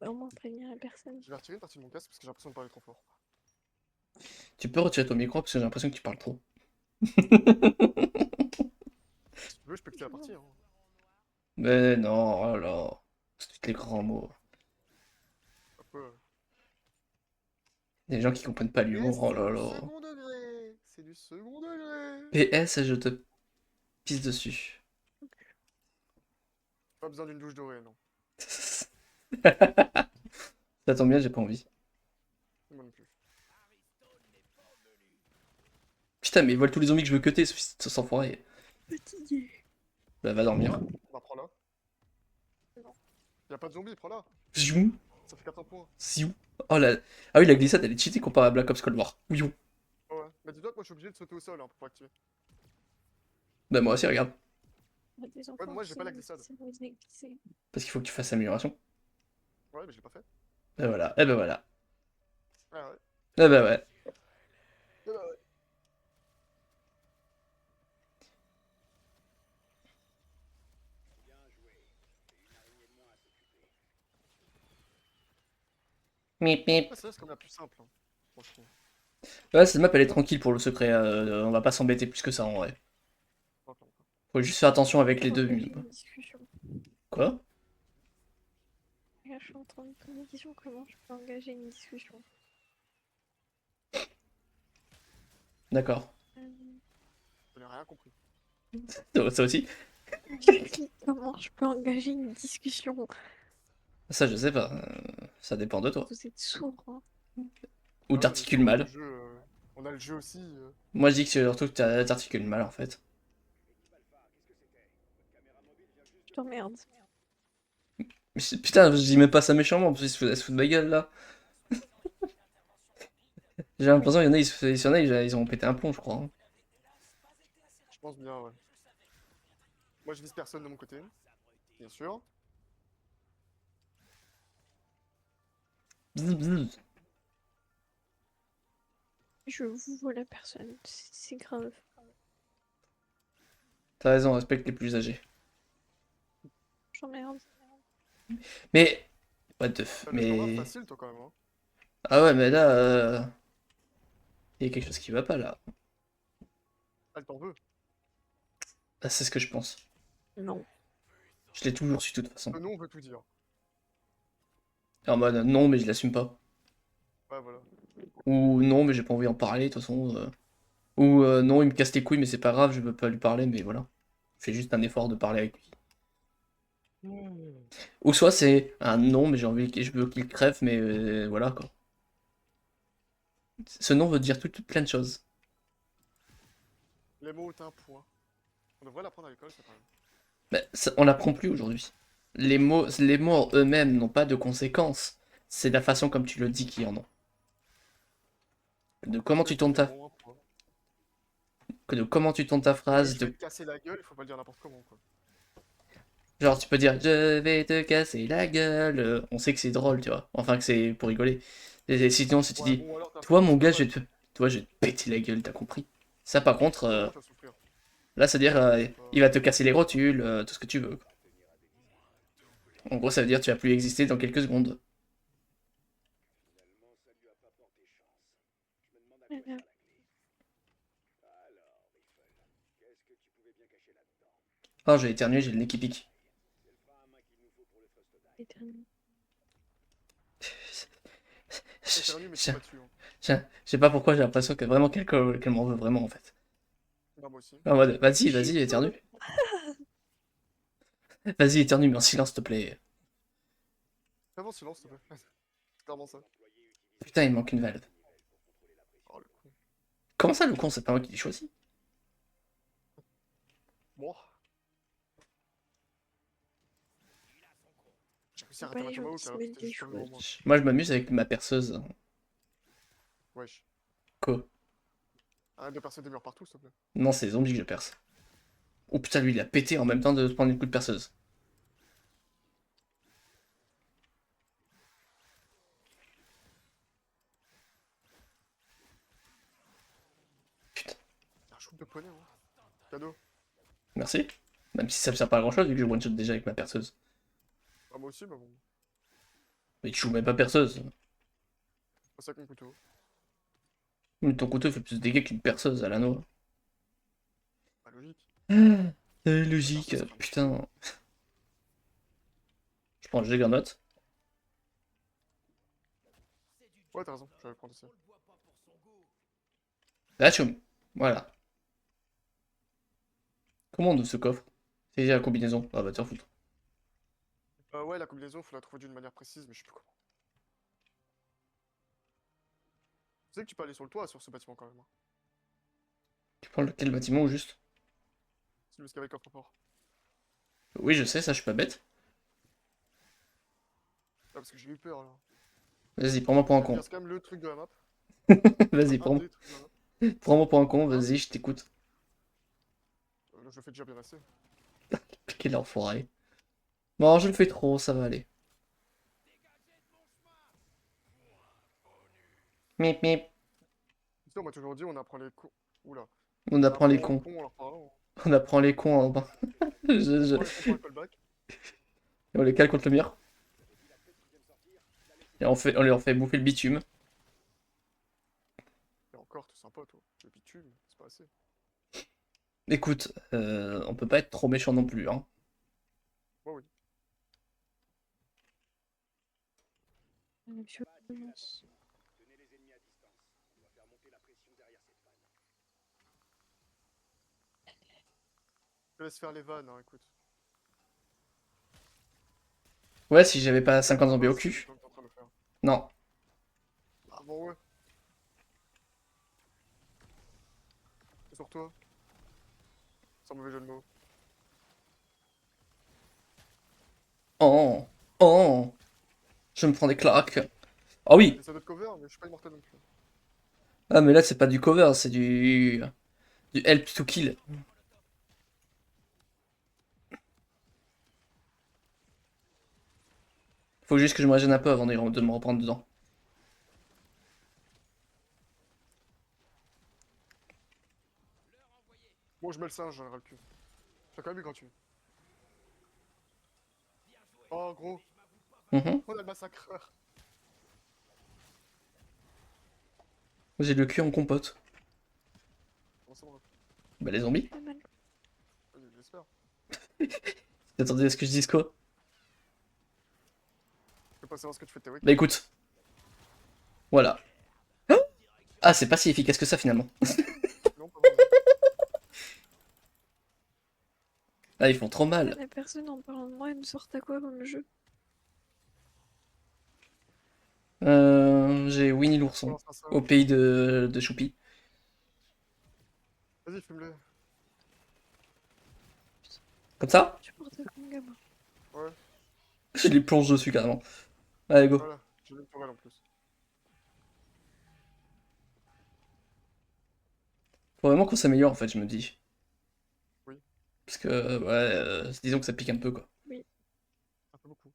Bah, au moins prévenir la personne.
Je vais retirer une partie de mon casque parce que j'ai l'impression de parler trop fort.
Tu peux retirer ton micro parce que j'ai l'impression que tu parles trop.
Si tu veux, je peux quitter la partie, hein.
Mais non, oh là là. C'est tous les grands mots.
Un peu.
Les gens qui comprennent pas
Mais
l'humour, oh
c'est
là
du
là.
second degré. C'est du second degré.
PS, je te pisse dessus.
Pas besoin d'une douche dorée, non.
Ça tombe bien, j'ai pas envie.
Moi non plus.
Putain, mais ils volent tous les zombies que je veux cutter, ce s'enfoiré.
Fatigué.
Bah, va dormir.
Bah, prends-la.
Non.
Y'a pas de zombies, prends-la.
Ziou,
Ça fait 400 points.
ziou. Oh là. Ah oui, la glissade, elle est cheatée comparée à Black Ops Cold War. Oui.
Ouais. Mais dis-toi que moi, je suis obligé de sauter au sol, hein, pour activer.
Bah, moi aussi, regarde.
Des
Ouais, mais moi, j'ai pas la glissade.
c'est mauvais de glisser.
Parce qu'il faut que tu fasses amélioration.
Ouais, mais je l'ai pas fait.
Et voilà. Et ben voilà.
Ah ouais.
Et ben ouais.
Ah bah ouais.
Mip mip.
Ouais, c'est vrai, c'est comme la plus simple, hein, franchement.
Ouais, cette map, elle est tranquille pour le secret. On va pas s'embêter plus que ça en vrai.
Attends, attends.
Faut juste faire attention avec les
Faut
deux.
engager une discussion.
Quoi?
Là, je suis en train de poser une question. Comment je peux engager une discussion?
D'accord.
Je n'ai rien compris.
Ça aussi?
Comment je peux engager une discussion?
Ça, je sais pas. Ça dépend de toi.
Vous êtes sourd, hein.
Ou
Ah ouais, mais
t'articules
sur le
mal.
jeu, on a le jeu aussi.
Moi, je dis que c'est surtout que t'articules mal en fait.
Je t'emmerde.
Mais putain, je dis même pas ça méchamment, parce qu'ils se foutent de ma gueule là. J'ai l'impression qu'il y en a, ils ont pété un plomb, je crois. Hein.
Je pense bien, ouais. Moi, je vise personne de mon côté, bien sûr.
Bzz, bzz.
Je vous vois la personne. C'est grave.
T'as raison, respecte les plus âgés.
J'emmerde.
Mais. What the f.
T'as des gendarmes
Mais.
faciles, toi, quand même, hein.
Ah ouais, mais là. Il y a quelque chose qui va pas là.
Elle t'en veut.
Ah, c'est ce que je pense.
Non.
Je l'ai toujours su de toute façon.
Le nom veut tout dire.
En mode non, mais je l'assume pas.
Ouais, voilà.
Ou non, mais j'ai pas envie d'en parler de toute façon. Ou non, il me casse les couilles, mais c'est pas grave, je veux pas lui parler, mais voilà. Je fais juste un effort de parler avec lui. Ou soit c'est un non, mais j'ai envie, je veux qu'il crève, mais voilà quoi. Ce nom veut dire plein de choses.
Les mots ont un point. On devrait l'apprendre à l'école, ça, quand même.
Mais on l'apprend plus aujourd'hui. Les mots en eux-mêmes n'ont pas de conséquences. C'est la façon comme tu le dis qui en ont. De comment tu tournes
Les
ta,
mots ont un point.
de comment tu tournes ta phrase,
Je vais
de
te casser la gueule, il faut pas le dire n'importe comment, quoi.
genre tu peux dire je vais te casser la gueule. On sait que c'est drôle, tu vois. Enfin que c'est pour rigoler. Et sinon si tu
Ouais,
dis
bon, alors, t'as
toi mon
c'est
gars
pas mal.
je vais te péter la gueule, t'as compris? Ça par contre
Vraiment, tu vas souffrir.
là c'est à dire
C'est pas-
il va te casser les rotules, tout ce que tu veux. Quoi. En gros ça veut dire tu vas plus exister dans quelques secondes.
Voilà.
Oh j'ai éternué, j'ai le nez qui pique.
Éternel.
Éternue, mais c'est pas dessus, hein.
Je sais pas pourquoi j'ai l'impression que vraiment qu'elle m'en veut vraiment en fait.
Non, moi aussi.
En mode vas-y, éternue. Vas-y, éternue, mais en silence, s'il te plaît.
Vraiment silence, s'il te plaît. C'est clairement ça.
Putain, il manque une valve.
Oh le con.
Comment ça, le con, c'est pas moi qui l'ai choisi?
Moi. J'ai réussi à
Faut
rater
pas
un
les gens
tomahawk
qui se
alors que
mettent
c'était
des
juste comme devant
choses.
moi.
Moi, je m'amuse avec ma perceuse.
Wesh.
Quoi?
Arrête de percer des murs partout, s'il te plaît.
Non, c'est les zombies que je perce. Oh putain, lui, il a pété en même temps de se prendre une coup de perceuse. Putain,
Un shoot de poney, moi. Cadeau.
merci. Même si ça me sert pas à grand chose vu que je one-shot déjà avec ma perceuse.
Ah, moi aussi, mais bon.
Mais tu joues même pas perceuse.
C'est ça avec mon couteau.
Mais ton couteau fait plus de dégâts qu'une perceuse à l'anneau.
Pas logique.
C'est logique,
Perceuse, ça fait un petit
putain. Je prends le juggernaut.
Ouais, t'as raison, j'avais prendre ça.
Là, voilà. Comment on ouvre ce coffre? C'est la combinaison. Ah bah tiens, foutre.
Ouais, la combinaison, faut la trouver d'une manière précise, mais je sais plus comment. Tu sais que tu peux aller sur le toit sur ce bâtiment quand même. Hein.
Tu prends lequel bâtiment ou juste?
C'est le avec coffre-fort.
Oui, je sais, ça, je suis pas bête.
Ah, parce que j'ai eu peur là.
Vas-y, prends-moi pour un con.
C'est quand même le truc de la map.
Vas-y,
Un des trucs de la map.
prends-moi pour un con, vas-y, je t'écoute.
Je le fais déjà bien assez.
Quel enfoiré. Bon, je le fais trop, ça va aller. Mip mip.
Tu sais, on m'a toujours dit, on apprend les cons. Oula.
On apprend les
Apprend aux
cons.
cons en leur parlant.
On apprend les cons en bas.
On apprend les cons pour le callback.
Et on les cale contre le mur. Et on leur fait bouffer le bitume.
Et encore, tout sympa, toi. Le bitume, c'est pas assez.
Écoute, on peut pas être trop méchant non plus, hein.
Ouais, oui.
Violence.
Je te laisse faire les vannes, hein, écoute.
Ouais, si j'avais pas 50
Ah
zombies
bah,
au
si,
cul.
comme t'es en train de le faire.
Non.
Ah bon, ouais. C'est sur toi. Sans mauvais jeu de mots.
Oh, oh, je me prends des claques. Ah oui.
J'essaie de te cover, mais je suis pas immortel non plus.
Ah mais là c'est pas du cover, c'est du help to kill. Faut juste que je me régène un peu avant de me reprendre dedans.
Bon, je mets le singe, j'en ai ras le cul. T'as quand même eu quand tu. Oh, gros.
Mhm.
On a le massacreur.
J'ai le cul en compote.
Comment ça, moi?
Bah les zombies.
Pas mal.
J'espère.
T'attendais à ce que je dise quoi?
Je veux pas savoir ce que tu fais de tes week.
Bah écoute. Voilà. Ah c'est pas si efficace que ça finalement.
Non, pas vraiment.
Ah ils font trop mal.
La personne en parlant de moi, elle me sort à quoi comme jeu?
J'ai Winnie
On
l'ourson.
lance un singe.
Au pays de Choupi.
Vas-y, fume-le.
Comme ça?
Tu portes comme gamin.
Ouais,
Je les plonge dessus carrément. Allez go.
voilà. J'ai une tourelle en plus.
Faut vraiment qu'on s'améliore en fait, je me dis.
Oui,
Parce que ouais, disons que ça pique un peu quoi.
Oui.
un peu beaucoup.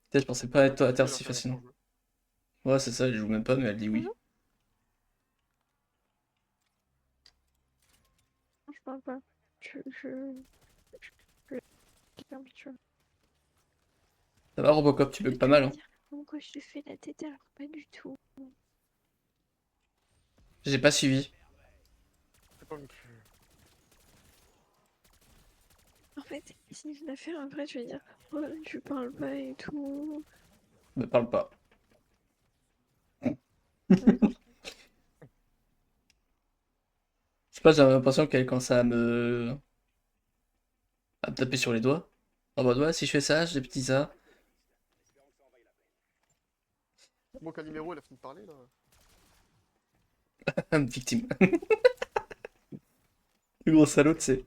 Peut-être je pensais pas être
Ouais,
à terre
il a
si
fait longtemps
facilement.
jouer.
Ouais c'est ça, elle joue même pas mais elle dit oui.
Non, je parle pas. Je quelqu'un habituel.
Ça va Robocop, tu bugs pas mal hein.
Pourquoi je te fais la tête alors que pas du tout.
J'ai pas suivi.
C'est pas non plus.
En fait, si je la fais après, tu vas dire ouais, tu parles pas et tout.
Me parle pas.
D'accord.
Je sais pas, j'ai l'impression qu'elle commence à À me taper sur les doigts. En mode, ouais, si je fais ça, j'ai des petits ça.
Bon, Calimero, il a fini de parler là.
Victime. Le gros salaud, tu sais.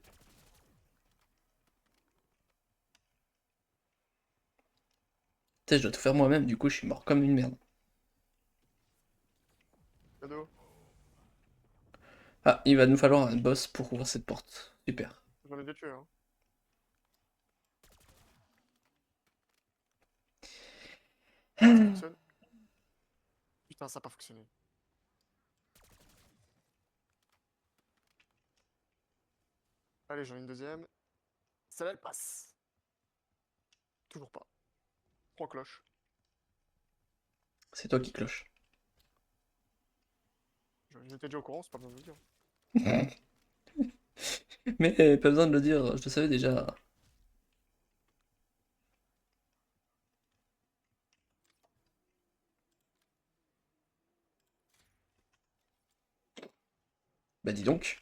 Tu sais, je dois tout faire moi-même, du coup, je suis mort comme une merde.
Cadeau.
Ah, il va nous falloir un boss pour ouvrir cette porte. Super.
J'en ai déjà tué, hein. Ça fonctionne. Putain, ça a pas fonctionné. Allez, j'en ai une deuxième. Celle-là, elle passe. Toujours pas. 3 cloches.
C'est toi qui cloche.
J'étais déjà au courant, c'est pas besoin de me le dire.
Mais pas besoin de le dire, je le savais déjà. Bah dis donc.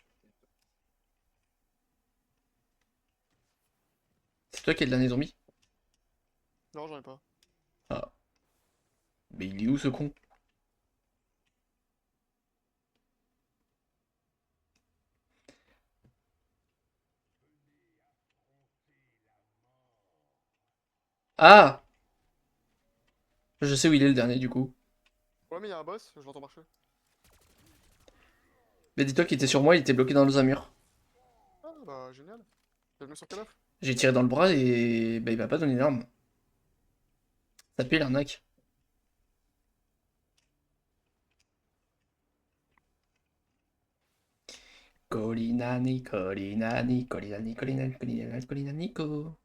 C'est toi qui as le dernier zombie?
Non, j'en ai pas.
Ah. Mais il est où ce con? Ah! Je sais où il est le dernier du coup.
Ouais, mais il y a un boss, je l'entends marcher.
Mais dis-toi qu'il était sur moi, il était bloqué dans un mur.
Ah, bah, génial. Bienvenue sur Call of.
J'ai tiré dans le bras et bah il m'a pas donné d'arme. Ça pue l'arnaque. Colinani, Colinani, Colinani, Colinani, Colinani, Colinanico.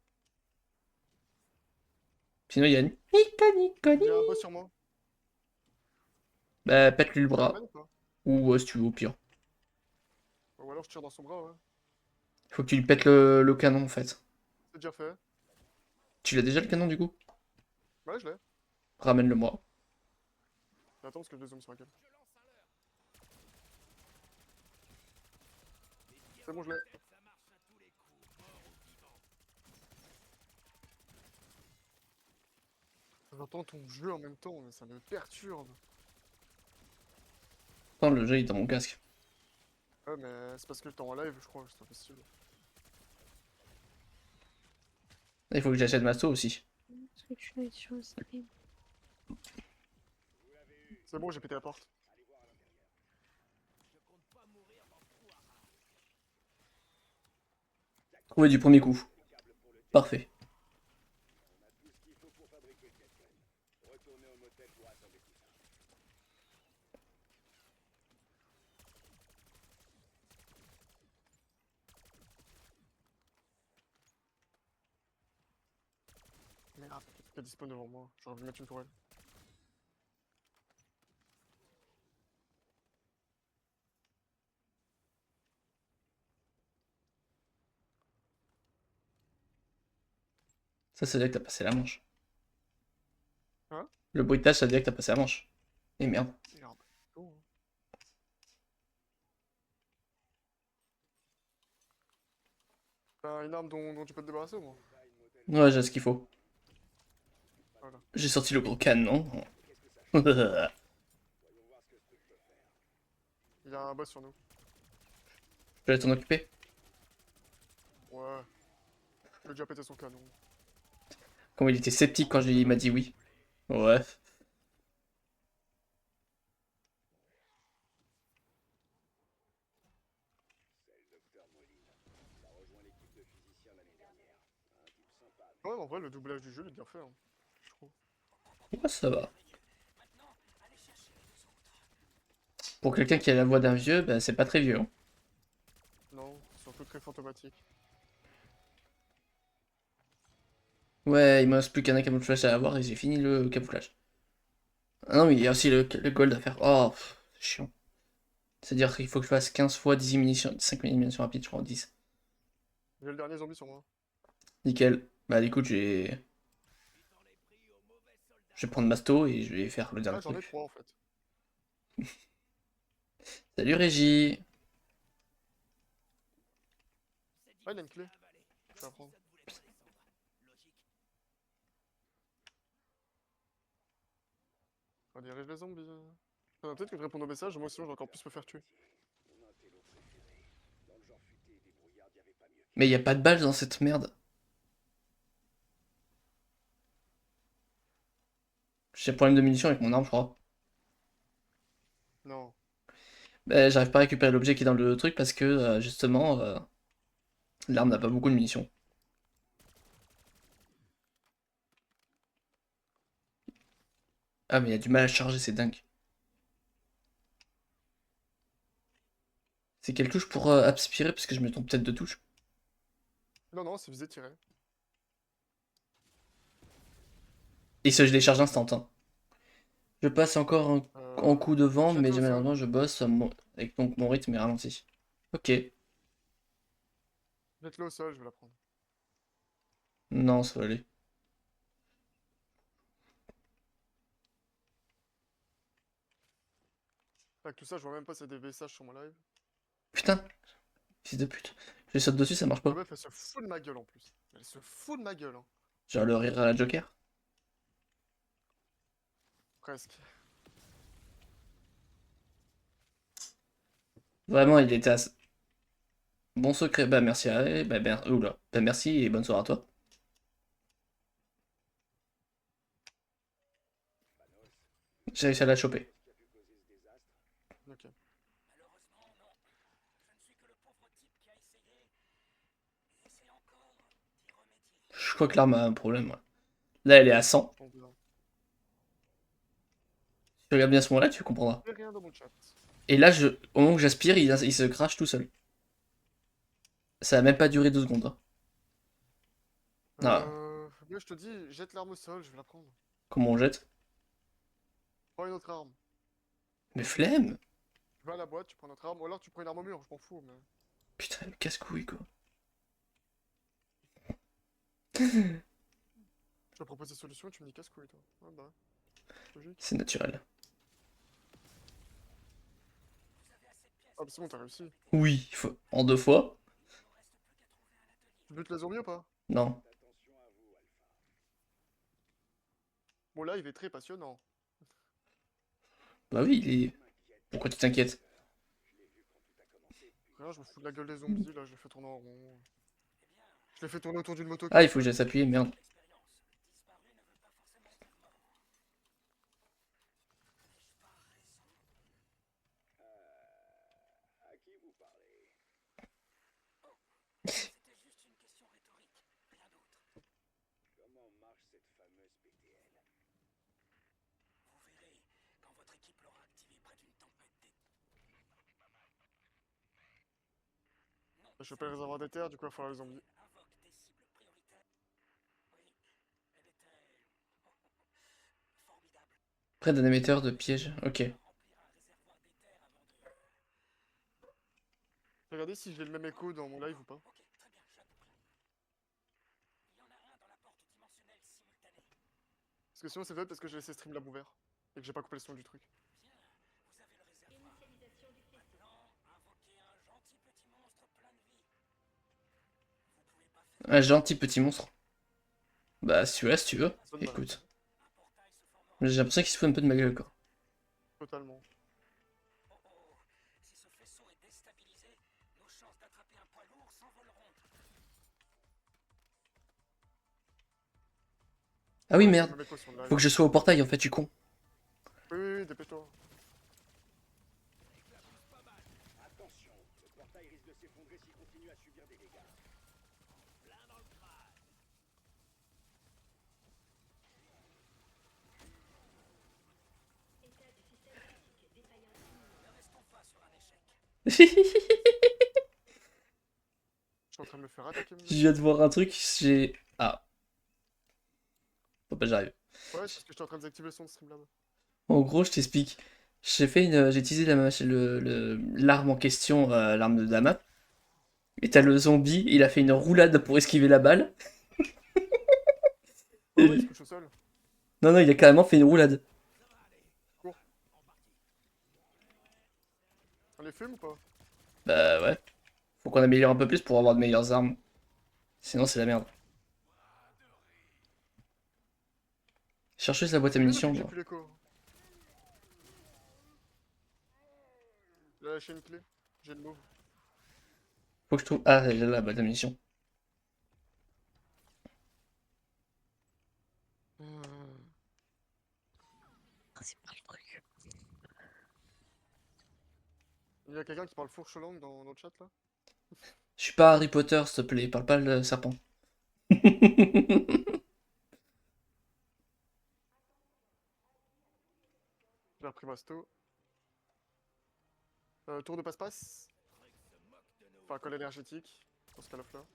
Sinon il y a une Nico, Nico,
Il y a un
Ni.
boss sur moi.
Bah pète-lui le
Je le
bras.
ramène ou pas?
Ou si tu veux au pire.
Ou alors je tire dans son bras, ouais.
Faut que tu lui pètes le canon en fait.
C'est déjà fait.
Tu l'as déjà le canon du coup?
Ouais, je l'ai.
Ramène-le moi.
Attends, parce que les zombies sont à quel. C'est bon, je l'ai. J'entends ton jeu en même temps, mais ça me perturbe.
Attends, le jeu il est dans mon casque.
Ouais, mais c'est parce que t'es en live, je crois, c'est pas possible.
Il faut que j'achète Masto aussi.
Est-ce que tu vas être sur le stream?
C'est bon, j'ai pété la porte.
Trouvé du premier coup. Parfait.
Merde, il est dispo devant moi. J'aurais voulu mettre une tourelle.
Ça veut dire que t'as passé la manche.
Hein?
Le bruitage, ça veut dire que t'as passé la manche. Et merde.
Merde. Oh. T'as une arme dont tu peux te débarrasser au moins?
Ouais, j'ai ce qu'il faut.
Voilà.
J'ai sorti le gros canon. Je
Il y a un boss sur nous.
vais t'en occuper.
Ouais. Je vais déjà péter son canon.
Comment il était sceptique quand il m'a dit oui. Ouais.
Ouais, en vrai, le doublage du jeu il est bien fait, hein, je trouve.
Ouais, ça va. Pour quelqu'un qui a la voix d'un vieux, bah, c'est pas très vieux, hein.
Non, surtout très fantomatique.
Ouais, il me reste plus qu'un camouflage à avoir et j'ai fini le camouflage. Ah non, mais il y a aussi le gold à faire. Oh, c'est chiant. C'est-à-dire qu'il faut que je fasse 15 fois 10 munitions, 5 munitions rapides, je crois, 10.
J'ai le dernier zombie sur moi.
Nickel. Bah, écoute, je vais prendre Masto et je vais faire le
Ah,
dernier
j'en ai
truc.
3 en fait.
Salut Régie.
Ah, il a une clé. Je vais la prendre. On dirige les zombies. Faudrait peut-être que je réponde au message, moi sinon je vais encore plus me faire tuer.
Mais y a pas de balles dans cette merde. J'ai un problème de munitions avec mon arme, je crois.
Non.
Bah, j'arrive pas à récupérer l'objet qui est dans le truc parce que justement, l'arme n'a pas beaucoup de munitions. Ah, mais il y a du mal à charger, c'est dingue. C'est quelle touche pour aspirer parce que je me trompe peut-être de touche.
Non, non, c'est visé tiré.
Et ça, je les charge instant. Hein. Je passe encore en coup de vent, mais
Jette-le au sol.
malheureusement, je bosse avec donc mon rythme est ralenti. Ok.
Jette-le au sol, je vais la prendre.
Non, ça va aller.
Avec tout ça, je vois même pas s'il y a des messages sur mon live.
Putain, fils de pute. Je saute dessus, ça marche
La
pas.
meuf, elle se fout de ma gueule en plus. Elle se fout de ma gueule, hein.
Genre le rire à la Joker.
Presque.
Vraiment, il était à... Bon secret, bah merci à... Oula. Bah merci et bonne soirée à toi. J'ai réussi à la choper.
Ok.
Je crois que l'arme a un problème. Ouais. Là, elle est à 100.
Bon, bien.
Si tu regardes bien ce moment-là, tu comprendras.
J'ai rien dans mon chat.
Et là, au moment où j'aspire, il se crache tout seul. Ça a même pas duré 2 secondes. Hein. Ah,
Moi je te dis, jette l'arme au sol, je vais la prendre.
comment on jette?
Prends une autre arme.
Mais flemme!
Tu vas à la boîte, tu prends une autre arme, ou alors tu prends une arme au mur, je m'en fous, mais...
Putain, le casse-couille quoi.
Je te propose des solutions et tu me dis casse-couille, toi. Ouais, bah, logique.
C'est naturel.
Ah bah c'est bon, t'as réussi.
Oui, en 2 fois?
Tu butes les zombies ou pas?
Non.
Mon live est très passionnant.
Bah oui, il est... Pourquoi tu t'inquiètes?
Rien, je me fous de la gueule des zombies, là, je les fais tourner en rond. Je les fais tourner autour d'une moto.
Ah, il faut que j'aille s'appuyer, merde.
Je fais pas le réservoir des terres, du coup il va falloir les zombies.
Près d'un émetteur de pièges. Ok.
Regardez si j'ai le même écho dans mon live ou pas. Parce que sinon c'est fait parce que j'ai laissé Streamlab ouvert. Et que j'ai pas coupé le son du truc.
Un gentil petit monstre. Bah, si tu veux.
Ça me va.
Écoute. J'ai l'impression qu'il se fout un peu de ma gueule, quoi.
Totalement.
Ah oui,
Ouais,
merde.
j'ai le même écho sur le live.
Faut que je sois au portail, en fait, je suis con.
Oui, oui, oui, dépêche-toi.
Je
Je suis en train de me faire attaquer.
viens de voir un truc, j'ai... Ah. Faut pas que j'arrive.
Ouais, c'est parce que j'étais en train de désactiver le son de Streamlab.
En gros, je t'explique. J'ai utilisé l'arme en question, l'arme de Dama. Et t'as le zombie, il a fait une roulade pour esquiver la balle.
Ouais, ouais, il se couche au sol.
Non, non, il a carrément fait une roulade.
Cours. On les fume ou pas?
Bah ouais. Faut qu'on améliore un peu plus pour avoir de meilleures armes. Sinon, c'est la merde. Cherche juste la boîte à
C'est bien
munitions.
depuis que j'ai
Bon.
plus l'écho. J'ai lâché une clé. J'ai le move.
Faut que je trouve. Ah, j'ai la boîte de munitions.
Ah, c'est pas le truc.
Il y a quelqu'un qui parle fourche langue dans le chat là?
Je suis pas Harry Potter, s'il te plaît, parle pas le serpent.
J'ai repris ma sto. Tour de passe-passe. Enfin, col énergétique. Dans ce cas-là, là.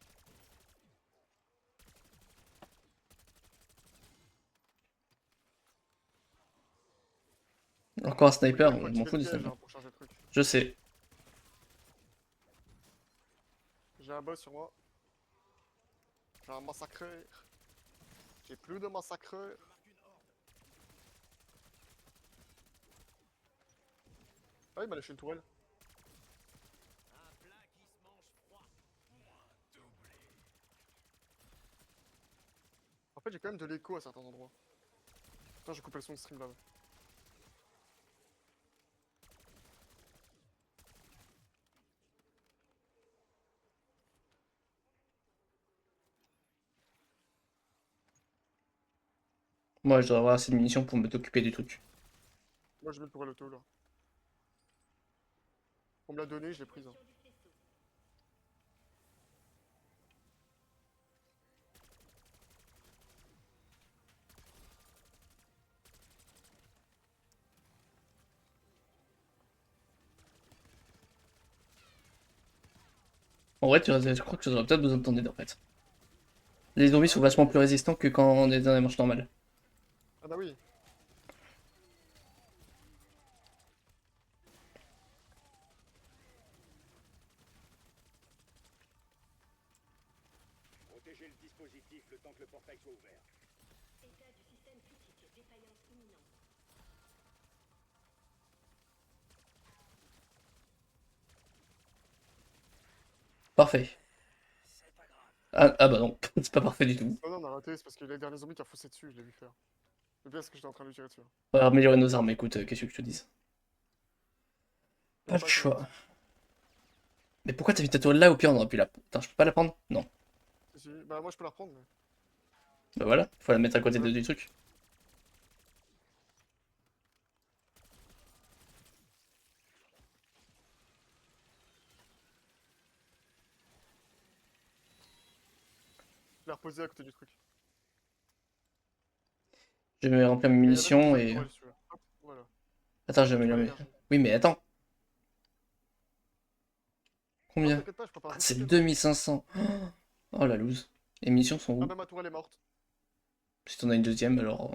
Encore un
Faut
sniper,
direct
je
faut
m'en
activer
fous
le
du
piège
sniper.
hein, pour charger le truc.
Je sais.
J'ai un boss sur moi. J'ai un massacreur. J'ai plus de massacreur. Ah, il m'a lâché une tourelle. En fait, j'ai quand même de l'écho à certains endroits. Putain, j'ai coupé le son de stream là.
Moi, je dois avoir assez de munitions pour me t'occuper du truc.
Moi, je mets une tourelle auto là. On me l'a donné, je l'ai prise. Hein.
En vrai, je crois que tu aurais peut-être besoin de ton aide en fait. Les zombies sont
Ah,
vachement
mais...
plus résistants que quand on est dans les manches normales.
Ah bah oui.
Protégez le dispositif le temps que le portail soit ouvert.
Parfait. Ah bah non, c'est pas parfait du tout.
Oh non, on a raté, c'est parce que les derniers zombies qui a foncé dessus, je l'ai vu faire. Le pire, c'est que j'étais en train de lui tirer dessus. Hein.
On va améliorer nos armes, écoute, qu'est-ce que je te dise.
Il
Pas
a
le
pas assez de
choix.
hit.
Mais pourquoi t'as mis ta toile là, au pire on aurait pu la... Attends, je peux pas la prendre? Non.
Si, si. Bah, moi, je peux la reprendre, mais.
Bah voilà, faut la mettre à côté
Ouais.
du truc.
Je l'ai reposé à côté du truc.
Je vais remplir mes
Et il y a même
munitions
une
et...
tourelle dessus là. Hop, voilà.
Attends, je vais
Tourelle
améliorer mes...
énergie.
Oui mais attends,
Non,
combien?
t'inquiète pas, je prépare
Ah,
juste
c'est
le piège.
2500. Oh la loose. Les munitions sont
Ah,
où?
mais ma tourelle est morte.
Si t'en as une deuxième, alors...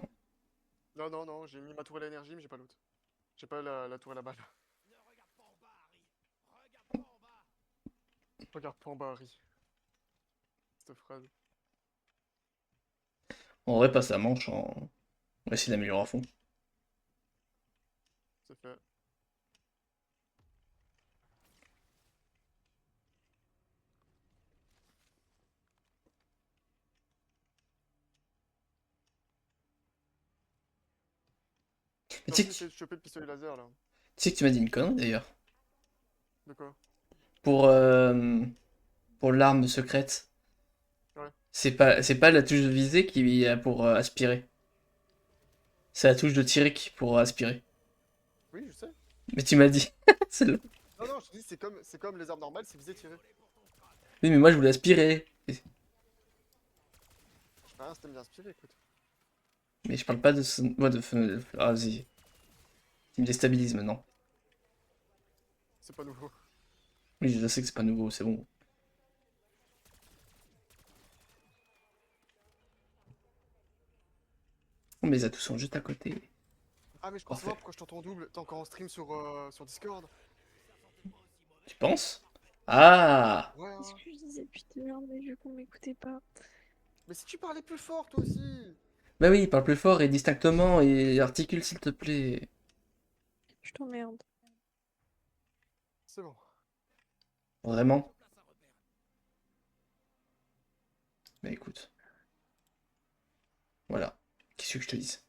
Non, non, non, j'ai mis ma tourelle à énergie, mais j'ai pas l'autre. J'ai pas la tourelle à balle. Regarde pas en bas, Harry. Cette phrase.
On vrai, passe la manche en... On va essayer d'améliorer à fond.
C'est fait.
Mais
J'ai
tu
envie
sais
d'essayer de choper le pistolet laser là.
que tu m'as dit une connerie d'ailleurs.
De quoi?
Pour, pour l'arme secrète,
Ouais.
c'est pas la touche de visée qui est pour aspirer. C'est la touche de tirer qui pour aspirer.
Oui, je sais.
Mais tu m'as dit. Celle-là.
Non, non, je te dis, c'est comme les armes normales, c'est visé tirer.
Oui, mais moi je voulais aspirer.
Je sais pas, rien, c'était bien inspiré, écoute.
Mais je parle pas de ce... Moi Ah, vas-y. Tu me déstabilises maintenant.
C'est pas nouveau.
Oui, je sais que c'est pas nouveau, c'est bon. Oh, mes atouts sont juste à côté.
Ah, mais je crois
Parfait.
savoir pourquoi je t'entends en double. T'es encore en stream sur Discord.
Tu penses? Ah!
Ouais,
C'est ce
hein.
que je disais depuis tout à l'heure, mais vu qu'on m'écoutait pas.
Mais si tu parlais plus fort, toi aussi.
Bah oui, parle plus fort et distinctement et articule s'il te plaît.
Je t'emmerde.
C'est bon.
Vraiment? Bah écoute. Voilà. Qu'est-ce que je te dise?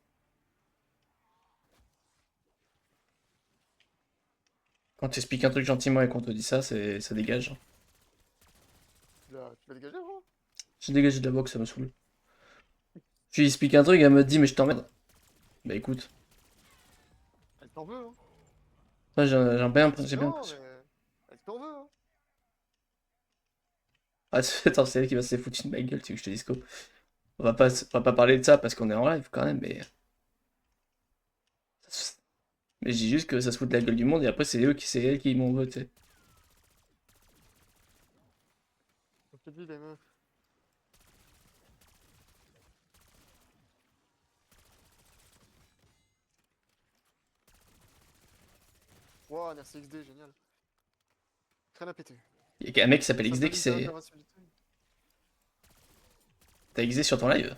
Quand tu expliques un truc gentiment et qu'on te dit ça, ça dégage.
Tu l'as dégagé, gros?
J'ai dégagé de la box, ça me saoule. Tu lui expliques un truc, elle me dit, mais je t'emmerde. Bah écoute,
Elle t'en veut, hein.
moi
Dis
j'ai bien
non,
l'impression.
mais elle t'en veut, hein.
Ah, attends, c'est elle qui va se foutre de ma gueule, tu veux que je te dise quoi? On va pas parler de ça parce qu'on est en live quand même, mais. Mais je dis juste que ça se fout de la gueule du monde et après c'est elles qui m'ont voté.
Je te dis, les meufs. Wow, un RCXD, génial. Rien à péter.
Il y a un mec qui s'appelle
Ça
XD
donne
qui
une
s'est.
d'interactivité.
T'as XD sur ton live?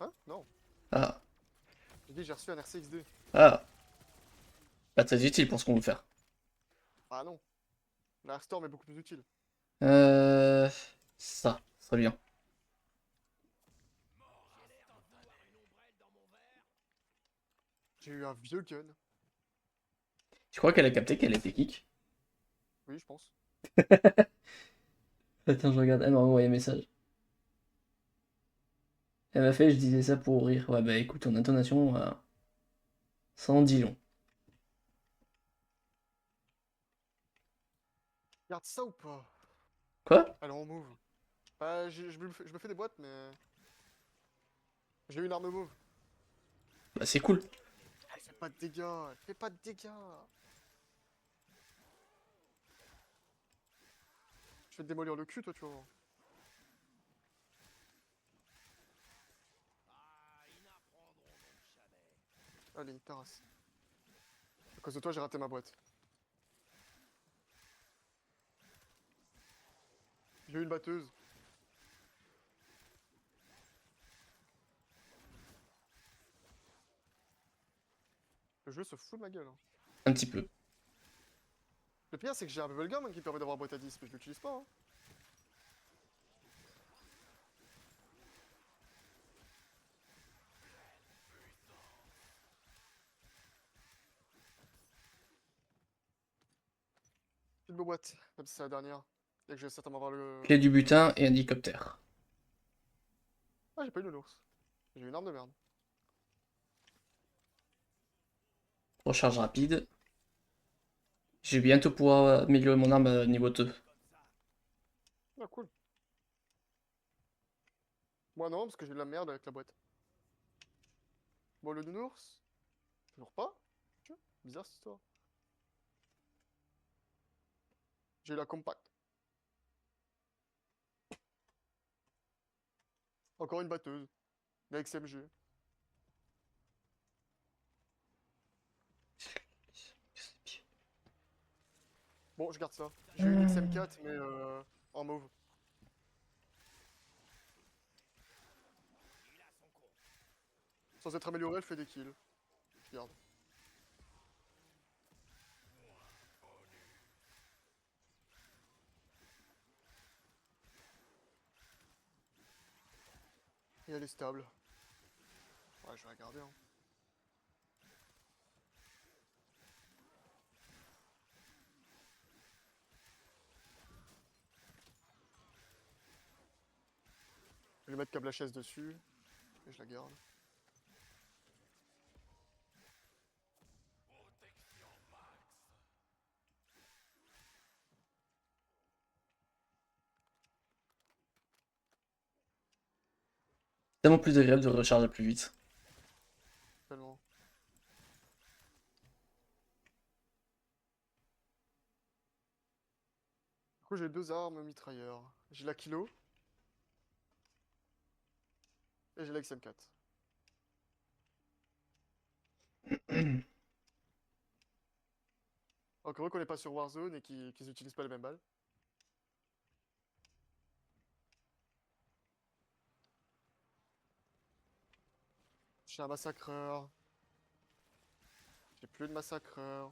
Hein? Non.
Ah.
J'ai dit, j'ai reçu un RCXD.
Ah. Pas très utile pour ce qu'on veut faire.
Ah non. La Storm est beaucoup plus utile.
Euh. Ça serait bien.
J'ai eu un vieux gun.
Tu crois qu'elle a capté qu'elle était kick?
Oui, je pense.
Attends, je regarde. Elle m'a envoyé un message. Elle m'a fait, je disais ça pour rire. Ouais, bah écoute, ton intonation, ça en dit long.
Garde ça ou pas?
Quoi?
Alors on move. Bah, je me fais des boîtes, mais. J'ai eu une arme mauve.
Bah c'est cool.
Elle fait pas de dégâts. Elle fait pas de dégâts. Je vais te démolir le cul, toi, tu vois. Allez, une terrasse. À cause de toi, j'ai raté ma boîte. J'ai eu une batteuse. Le jeu se fout de ma gueule, hein.
Un petit peu.
Le pire, c'est que j'ai un bubblegum qui permet d'avoir boîte à 10, mais je l'utilise pas, hein. Une bonne boîte, même si c'est la dernière. Et que je vais certainement avoir le.
Clé du butin et un hélicoptère.
Ah, j'ai pas eu le ours. J'ai eu une arme de merde.
Recharge rapide. Je vais bientôt pouvoir améliorer mon arme à niveau 2.
Ah, cool. Moi non, parce que j'ai eu de la merde avec la boîte. Bon, le nounours. Toujours pas. Tiens, bizarre cette histoire. J'ai eu la compact. Encore une batteuse. La XMG. Bon, je garde ça. J'ai eu une XM4, mais en mauve. Sans être améliorée, elle fait des kills. Je garde. Et elle est stable. Ouais, je vais la garder, hein. Je vais mettre câble HS dessus. Et je la garde.
Tellement plus agréable de recharger plus vite.
Tellement. Du coup, j'ai deux armes mitrailleurs. J'ai la Kilo. Et j'ai la XM4. Encore eux qu'on n'est pas sur Warzone et qu'ils n'utilisent pas les mêmes balles. J'ai un massacreur. J'ai plus de massacreur.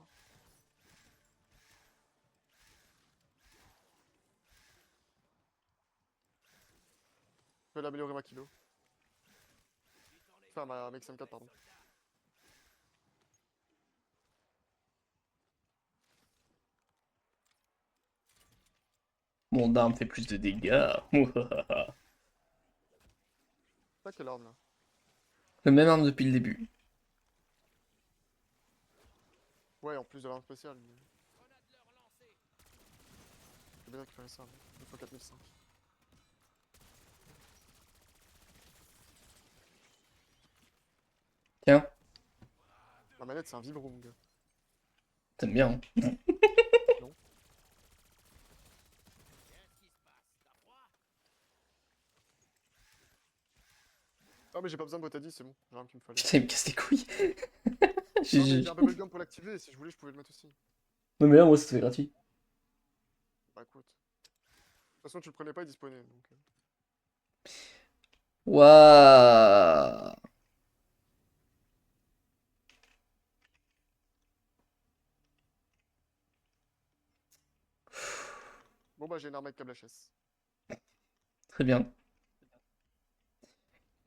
Je vais l'améliorer ma Kilo. Enfin, ma XM4, pardon.
Mon arme fait plus de dégâts.
T'as quelle arme là?
Le même arme depuis le début.
Ouais, en plus de l'arme spéciale. Mais... J'ai bien récupéré ça. Il faut 4005.
Tiens,
La manette, c'est un vibro, mon gars.
t'aimes bien, hein.
Non? Ah, mais j'ai pas besoin de boîte à 10, c'est bon. J'ai l'arme qu'il me fallait.
Putain, il me casse les couilles.
Non, mais j'ai un bubblegum pour l'activer. Si je voulais, je pouvais le mettre aussi.
Non mais là, moi, ça se fait gratuit.
Bah écoute. De toute façon, tu le prenais pas, il disponible. Donc...
Waouh.
Bon, bah j'ai une arme avec câble HS.
Très bien.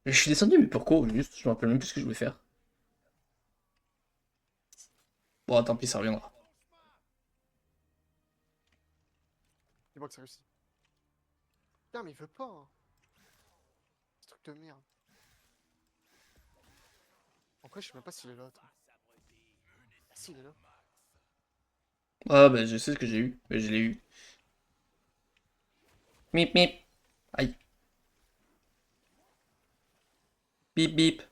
Je suis descendu, mais pourquoi? Juste, je me rappelle même plus ce que je voulais faire. Bon, tant pis, ça reviendra.
Dis-moi que c'est réussi. Putain, mais il veut pas. Hein. Ce truc de merde. En vrai, je sais même pas s'il est là. Attends. Ah, si, il est là.
Ah, bah, je sais ce que j'ai eu. Mais je l'ai eu. Mip, mip. Aïe. Bip, bip.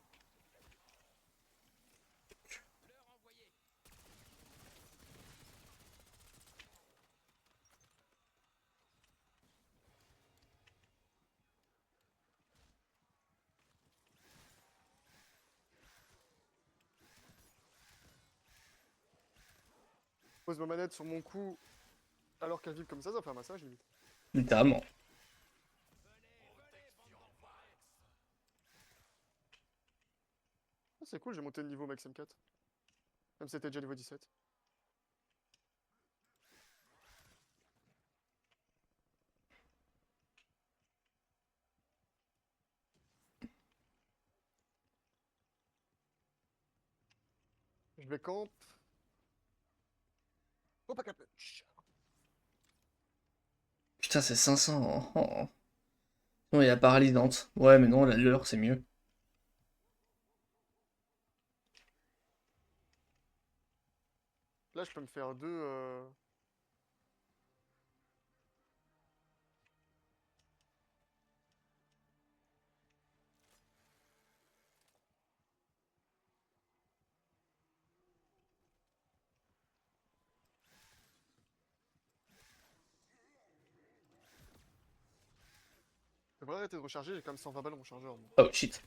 Je pose ma manette sur mon cou alors qu'elle vibre comme ça fait un massage limite.
Littéralement.
Ah, c'est cool, j'ai monté le niveau max M4. Même si c'était déjà niveau 17. Je vais camp. Oh, pas capé.
Putain, c'est 500. Oh. Non, il y a paralysante. Ouais, mais non, la leur, c'est mieux.
Là, je peux me faire deux. Je devrais arrêter de recharger, j'ai quand même 120 balles mon chargeur. Moi.
Oh, shit.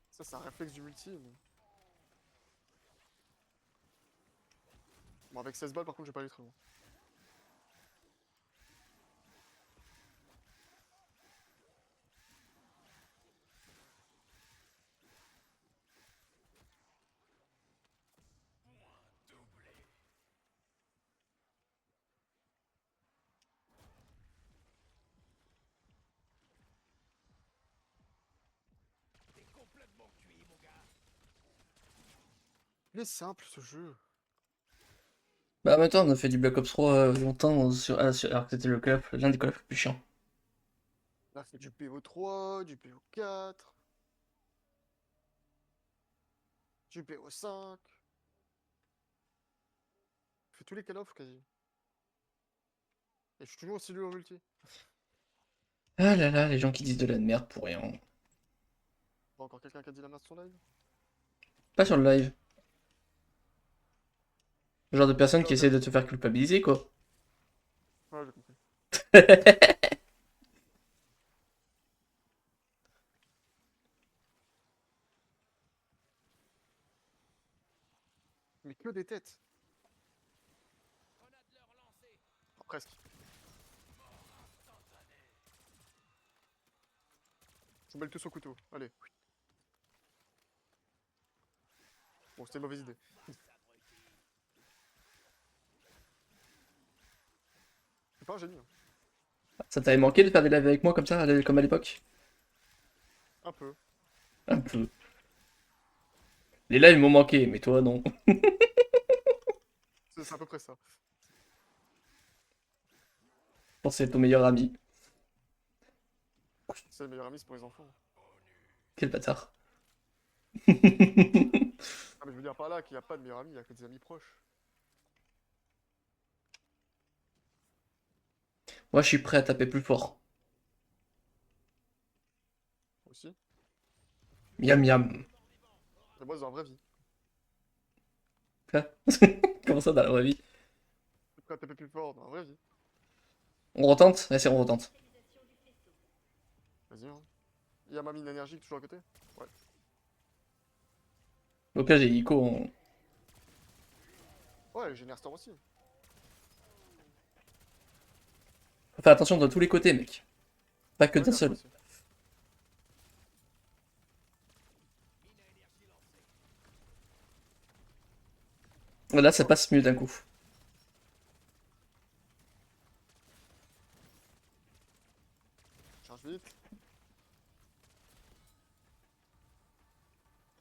Ça, c'est un réflexe du multi. Mais... Bon, avec 16 balles, par contre, je vais pas aller très loin. Il est simple ce jeu.
Bah, maintenant, on a fait du Black Ops 3 longtemps alors que c'était l'un des collabs les plus chiants.
Là, c'est du PO3, du PO4, du PO5. Je fais tous les Call of quasi. Et je suis toujours aussi nul en multi.
Ah là là, les gens qui disent de la merde pour rien.
Bon, encore quelqu'un qui a dit la merde sur live?
Pas sur le live. Le genre de personne qui
Ouais,
essaie de te faire culpabiliser, quoi.
ouais, j'ai compris. Mais que des têtes. Oh, presque. Je mets le tout au couteau. Allez. Bon, c'était une mauvaise idée. C'est pas un génie. Hein.
Ça t'avait manqué de faire des lives avec moi comme ça, comme à l'époque?
Un peu.
Un peu. Les lives m'ont manqué, mais toi, non.
C'est à peu près ça.
Je pense que c'est ton meilleur ami.
C'est le meilleur ami, c'est pour les enfants.
Quel bâtard.
Ah, mais je veux dire par là qu'il n'y a pas de meilleur ami, il n'y a que des amis proches.
Moi, je suis prêt à taper plus fort.
Aussi.
Miam miam.
Et moi, dans la vraie vie.
Quoi? Comment ça dans la vraie vie?
Je suis prêt à taper plus fort dans la vraie vie.
On retente? Vas-y, on retente.
Vas-y, hein. Il y a ma mine énergique toujours à côté. Ouais.
Au pire, j'ai Ico.
Ouais, j'ai Nerstor aussi.
Faut faire attention de tous les côtés, mec. Pas que
Ouais,
d'un
Nerstor
seul.
aussi.
Là, ça passe mieux d'un coup.
Charge vite.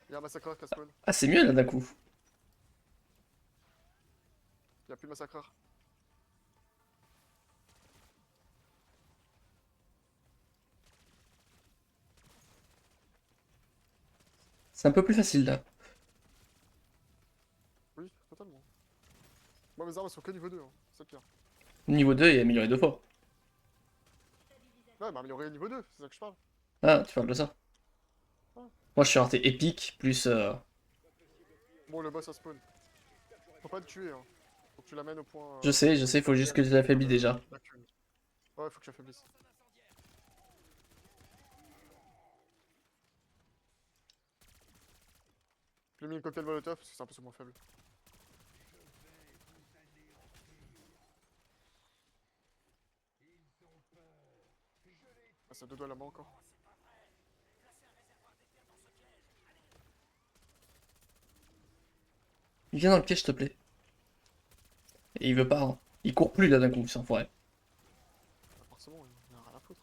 Il y a un massacreur qui a spawn.
Ah, c'est mieux là d'un coup.
Il n'y a plus de massacreur.
C'est un peu plus facile là.
Oui, totalement. Moi, mes armes elles sont que niveau 2, hein. C'est pire.
Niveau 2 est amélioré 2 fois.
Ouais, mais amélioré niveau 2, c'est ça que je parle.
Ah, tu parles de ça. Moi, je suis arrêté épique plus.
Bon, le boss a spawn. Faut pas le tuer, hein. Faut que tu l'amènes au point.
Je sais, faut juste que je l'affaiblis déjà.
Là, ouais, faut que tu affaiblisses. Je lui ai mis une cocktail molotov parce que c'est un peu son moins faible. Ah, ça a 2 doigts là-bas encore.
Viens dans le piège, s'il te plaît. Et il veut pas, hein. Il court plus là d'un coup, c'est enfoiré.
Bah, forcément, il en a rien à foutre.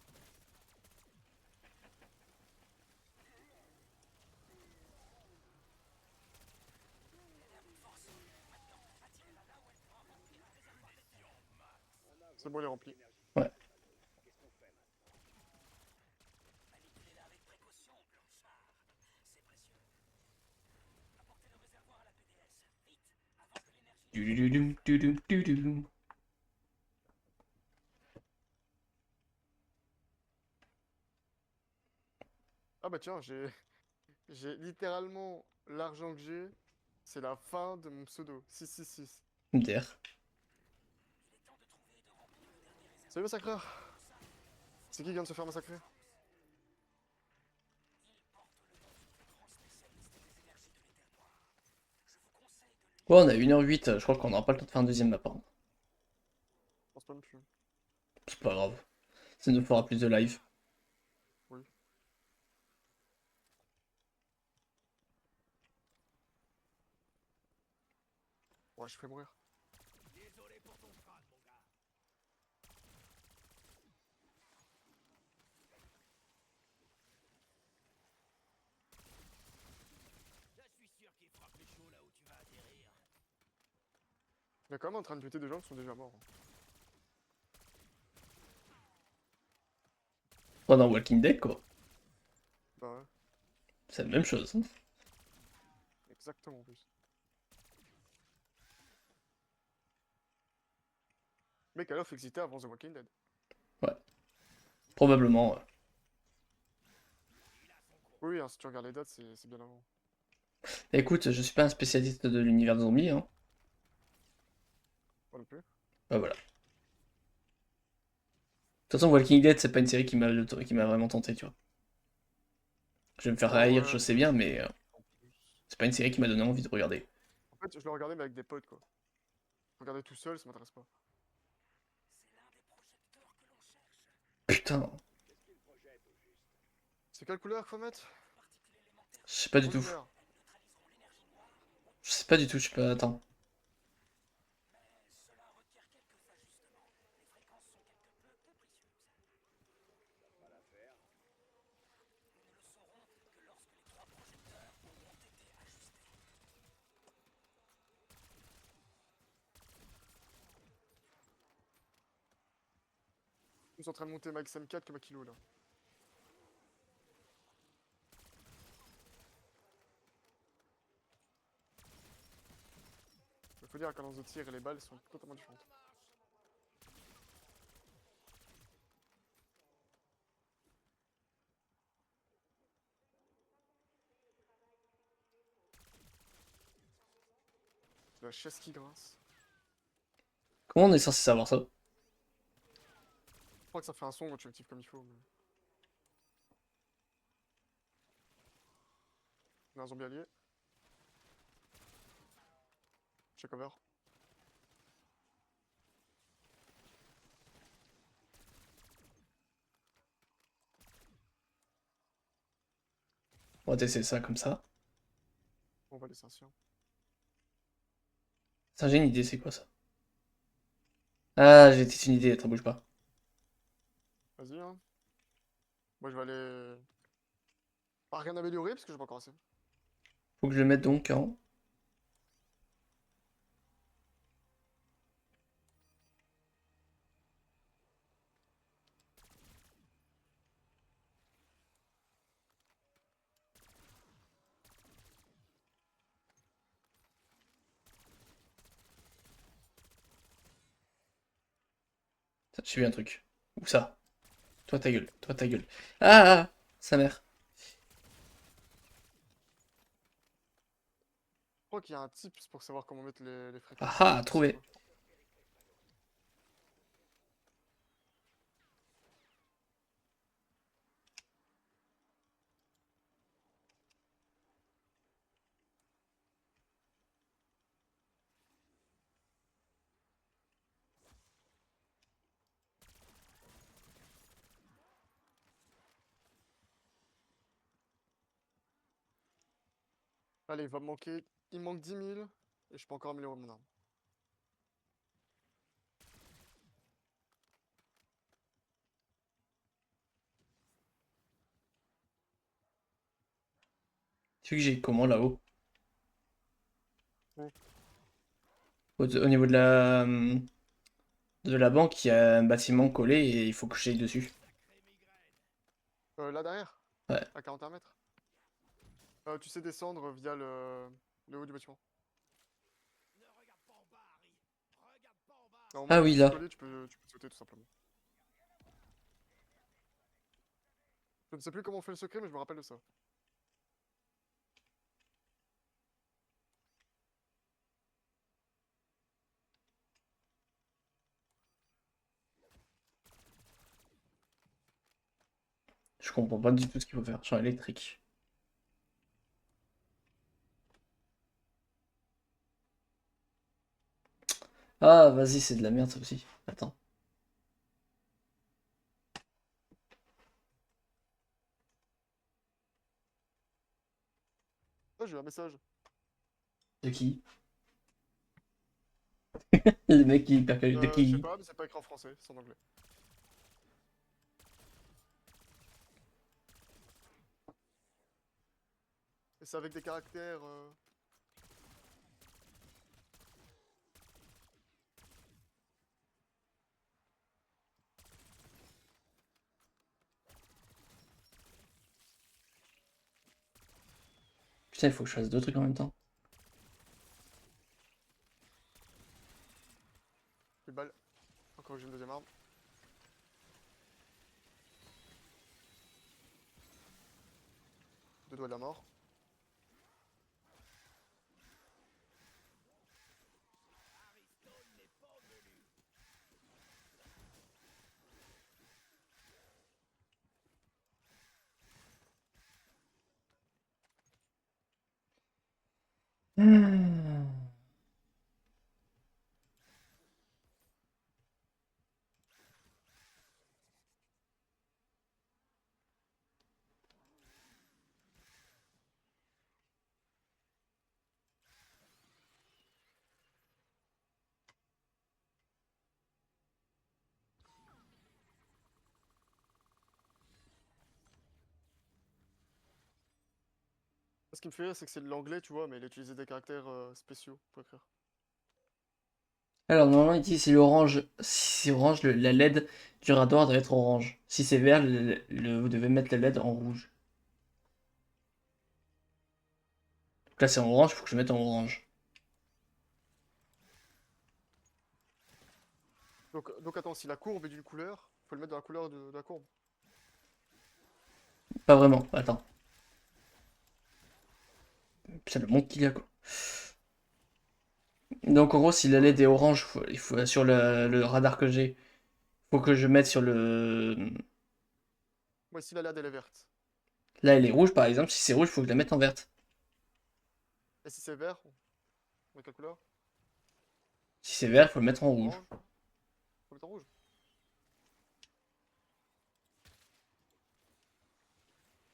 C'est bon, il est rempli.
Ouais. Dududum, dudum, dudum.
Ah bah tiens, j'ai littéralement l'argent que j'ai. C'est la fin de mon pseudo. 666.
MDR.
Salut massacreur. C'est qui vient de se faire massacrer?
Ouais, on a 1h08, je crois qu'on n'aura pas le temps de faire un deuxième map, hein.
Je pense pas non plus.
C'est pas grave. Ça nous fera plus de live.
Oui. Ouais, je fais mourir. Il est quand même en train de buter des gens qui sont déjà morts.
Oh, dans Walking Dead, quoi.
Bah ouais,
C'est la même chose, hein.
exactement en plus. Mais Call of existait avant The Walking Dead.
Probablement, ouais.
Oui, hein, si tu regardes les dates, c'est bien avant.
Écoute, je suis pas un spécialiste de l'univers zombie, hein.
Pas non plus.
Bah voilà. De toute façon, Walking Dead, c'est pas une série qui m'a vraiment tenté, tu vois. Je vais me faire
Ah
haïr,
ouais,
je sais bien,
en
mais
plus.
c'est pas une série qui m'a donné envie de regarder.
En fait, je le regardais mais avec des potes quoi. Regarder tout seul, ça m'intéresse pas.
Putain,
C'est quelle couleur qu'il faut mettre?
je sais pas du
Rouge
tout.
ou vert?
Je sais pas du tout, je sais pas. Attends.
plus en train de monter ma XM4 que ma kilo là. Il faut dire, la cadence de tir et les balles sont totalement différentes. La chaise qui grince.
Comment on est censé savoir ça?
Je crois que ça fait un son quand tu actives comme il faut. Mais... On a un zombie allié. J'ai cover.
On va tester ça comme ça.
On va laisser un sien.
Ça, j'ai une idée, c'est quoi ça? Ah, j'ai peut-être une idée, attends, bouge pas.
Vas-y, hein. Moi, je vais aller. Pas rien améliorer parce que j'ai pas encore assez.
Faut que je le mette donc en. J'ai vu un truc. Où ça? Toi ta gueule, toi ta gueule. Ah, sa mère.
Je crois qu'il y a un tips pour savoir comment mettre les fréquences.
Ah ah, trouvé.
Allez, il va me manquer. Il me manque 10 000 et je peux encore améliorer mon arme.
Tu veux que j'ai comment là-haut?
Oui.
Au niveau de la banque, il y a un bâtiment collé et il faut que j'aille dessus.
Là derrière
Ouais.
À 41 mètres. Tu sais descendre via le haut du bâtiment.
Ah
Normalement,
oui,
quand tu es
là.
collé, tu peux sauter tout simplement. Je ne sais plus comment on fait le secret, mais je me rappelle de ça.
Je comprends pas du tout ce qu'il faut faire. Champ électrique. Ah, vas-y, c'est de la merde ça aussi. Attends.
Oh, j'ai eu un message.
De qui? Le mec qui est hyper calé. De
Je sais
qui?
pas, mais c'est pas écrit en français, c'est en anglais. Et c'est avec des caractères.
Putain, il faut que je fasse deux trucs en même temps.
Une balle. Encore j'ai une deuxième arme. Deux doigts de la mort.
Hmm.
Ce qui me fait rire, c'est que c'est de l'anglais, tu vois, mais il a utilisé des caractères spéciaux pour écrire.
Alors, normalement, il dit si l'orange, si c'est orange, la LED du radar doit être orange. Si c'est vert, vous devez mettre la LED en rouge. Donc là, c'est en orange, il faut que je mette en orange.
Donc attends, si la courbe est d'une couleur, faut le mettre dans la couleur de la courbe.
Pas vraiment, attends. Putain, le monde qu'il y a, quoi. Donc, en gros, si la LED est orange, il faut, sur le radar que j'ai, faut que je mette sur le.
Moi, si la LED elle est verte.
Là, elle est rouge, par exemple. Si c'est rouge, il faut que je la mette en verte.
Et si c'est vert, on met quelle couleur?
Si c'est vert, il faut le mettre en rouge.
Orange? Faut mettre en rouge.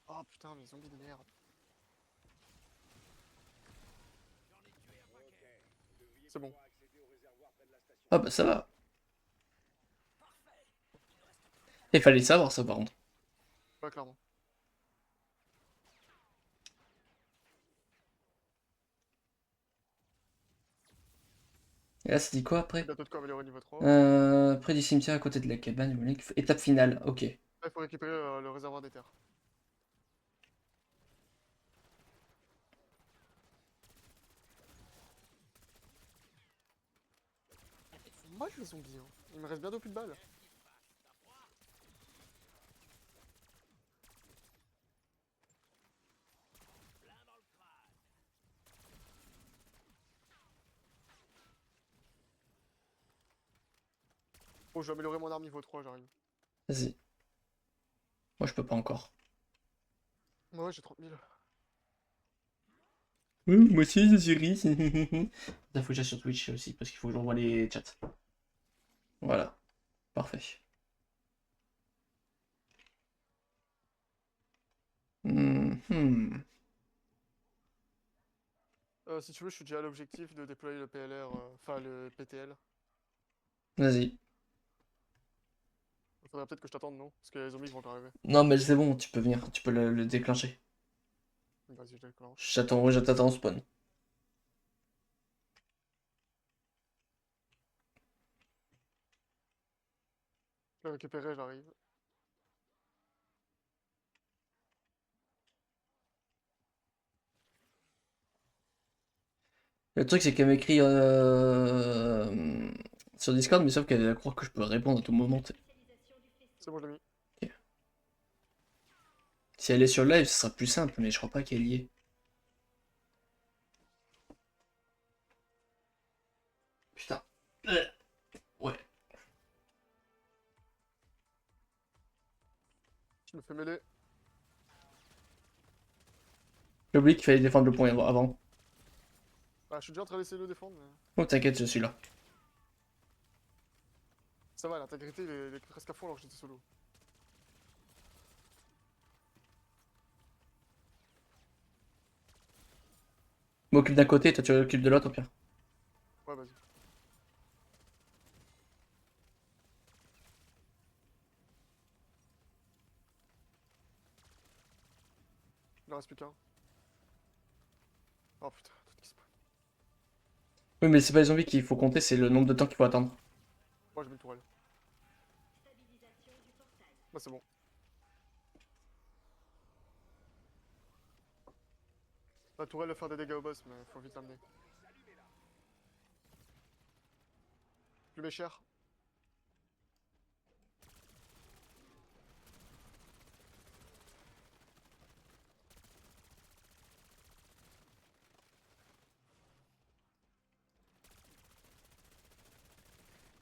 Oh putain, mais zombies de merde. C'est bon.
Ah bah ça va. Il fallait le savoir, ça, par contre.
Ouais, clairement.
Et là, ça dit quoi après?
Bientôt de quoi améliorer niveau 3.
Près du cimetière à côté de la cabane, étape finale, ok.
Là, il faut récupérer le réservoir d'éther. Moi, les zombies, hein. Il me reste bientôt plus de balles. Oh, je vais améliorer mon arme niveau 3, j'arrive.
Vas-y. Moi, je peux pas encore.
Ouais, j'ai 30 000.
Moi aussi, je suis riche. Il faut que j'aille sur Twitch aussi, parce qu'il faut que j'envoie les chats. Voilà. Parfait. Mhm.
Si tu veux, je suis déjà à l'objectif de déployer le PLR, enfin le PTL.
Vas-y.
Il faudrait peut-être que je t'attende, non? Parce que les zombies vont arriver.
Non, mais c'est bon, tu peux venir. Tu peux le déclencher.
Vas-y, je déclenche.
Je t'attends au spawn.
Je l'ai récupéré, j'arrive.
Le truc, c'est qu'elle m'écrit sur Discord, mais sauf qu'elle va croire que je peux répondre à tout moment. Tu sais.
C'est bon, je l'ai mis.
Ok. Si elle est sur live, ce sera plus simple, mais je crois pas qu'elle y est. Putain. Ouais.
Je me fais mêler.
J'ai oublié qu'il fallait défendre le point avant.
Ah, je suis déjà en train d'essayer de le défendre, mais...
Oh, t'inquiète, je suis là.
Ça va, l'intégrité, il est presque à fond alors que j'étais solo.
Je m'occupe d'un côté, toi tu t'occupes de l'autre, au pire.
Ouais, vas-y. Il en reste plus qu'un. Oh putain, tout qui se passe.
Oui, mais c'est pas les zombies qu'il faut compter, c'est le nombre de temps qu'il faut attendre.
Moi, j'ai mis une tourelle. Bah, c'est bon. La tourelle va faire des dégâts au boss, mais faut vite l'amener. Plus mes chers.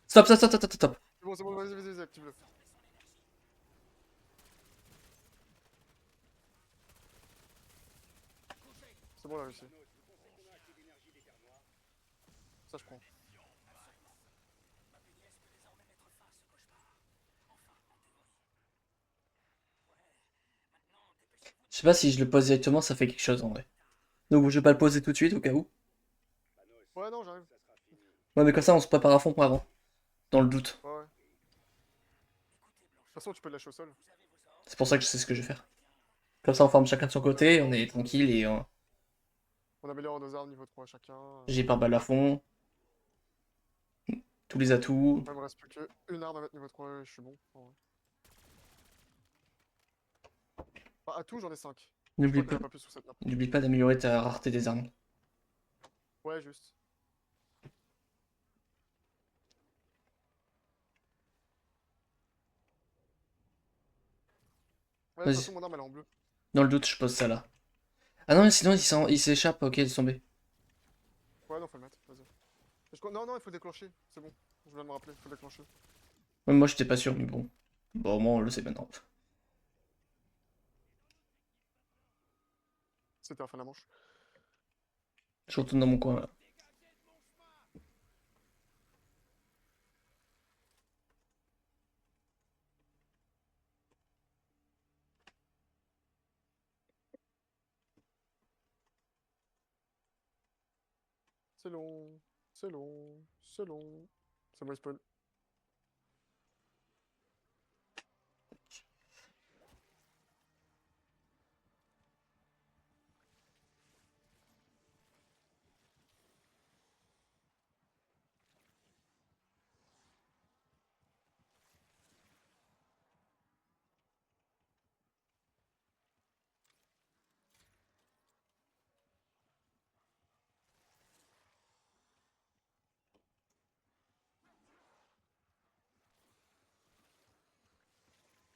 Stop, stop, stop, stop, stop, stop.
C'est bon, vas-y, active-le. C'est bon, on a réussi. Ça, je prends.
Je sais pas si je le pose directement, ça fait quelque chose en vrai. Donc je vais pas le poser tout de suite au cas où.
Ouais, non, j'arrive.
Ouais, mais comme ça on se prépare à fond pour avant. Dans le doute.
Ouais, ouais. De toute façon, tu peux le lâcher au sol.
C'est pour ça que je sais ce que je vais faire. Comme ça on forme chacun de son côté, on est tranquille et
On améliore nos armes niveau 3 chacun.
j'ai par balle à fond. tous les atouts.
Ouais, il me reste plus qu'une arme à mettre niveau 3, je suis bon. En vrai. Bah, atout, j'en ai 5. Je
N'oublie
crois qu'il n'y en
pas,
a pas plus sur cette map.
n'oublie pas d'améliorer ta rareté des armes.
Ouais, juste. Ouais, de toute
Vas-y.
façon, mon arme elle est en bleu.
Dans le doute, je pose ça là. Ah non, sinon il s'échappe. Ok, il est tombé.
Ouais, non, faut le mettre, vas-y. Non, non, il faut déclencher, c'est bon. Je viens de me rappeler, il faut déclencher.
Ouais, moi, j'étais pas sûr, mais bon. Bon, au moins, on le sait maintenant.
C'était la fin de la manche.
Je retourne dans mon coin là.
C'est long, c'est long, c'est long. C'est moi, il spawn.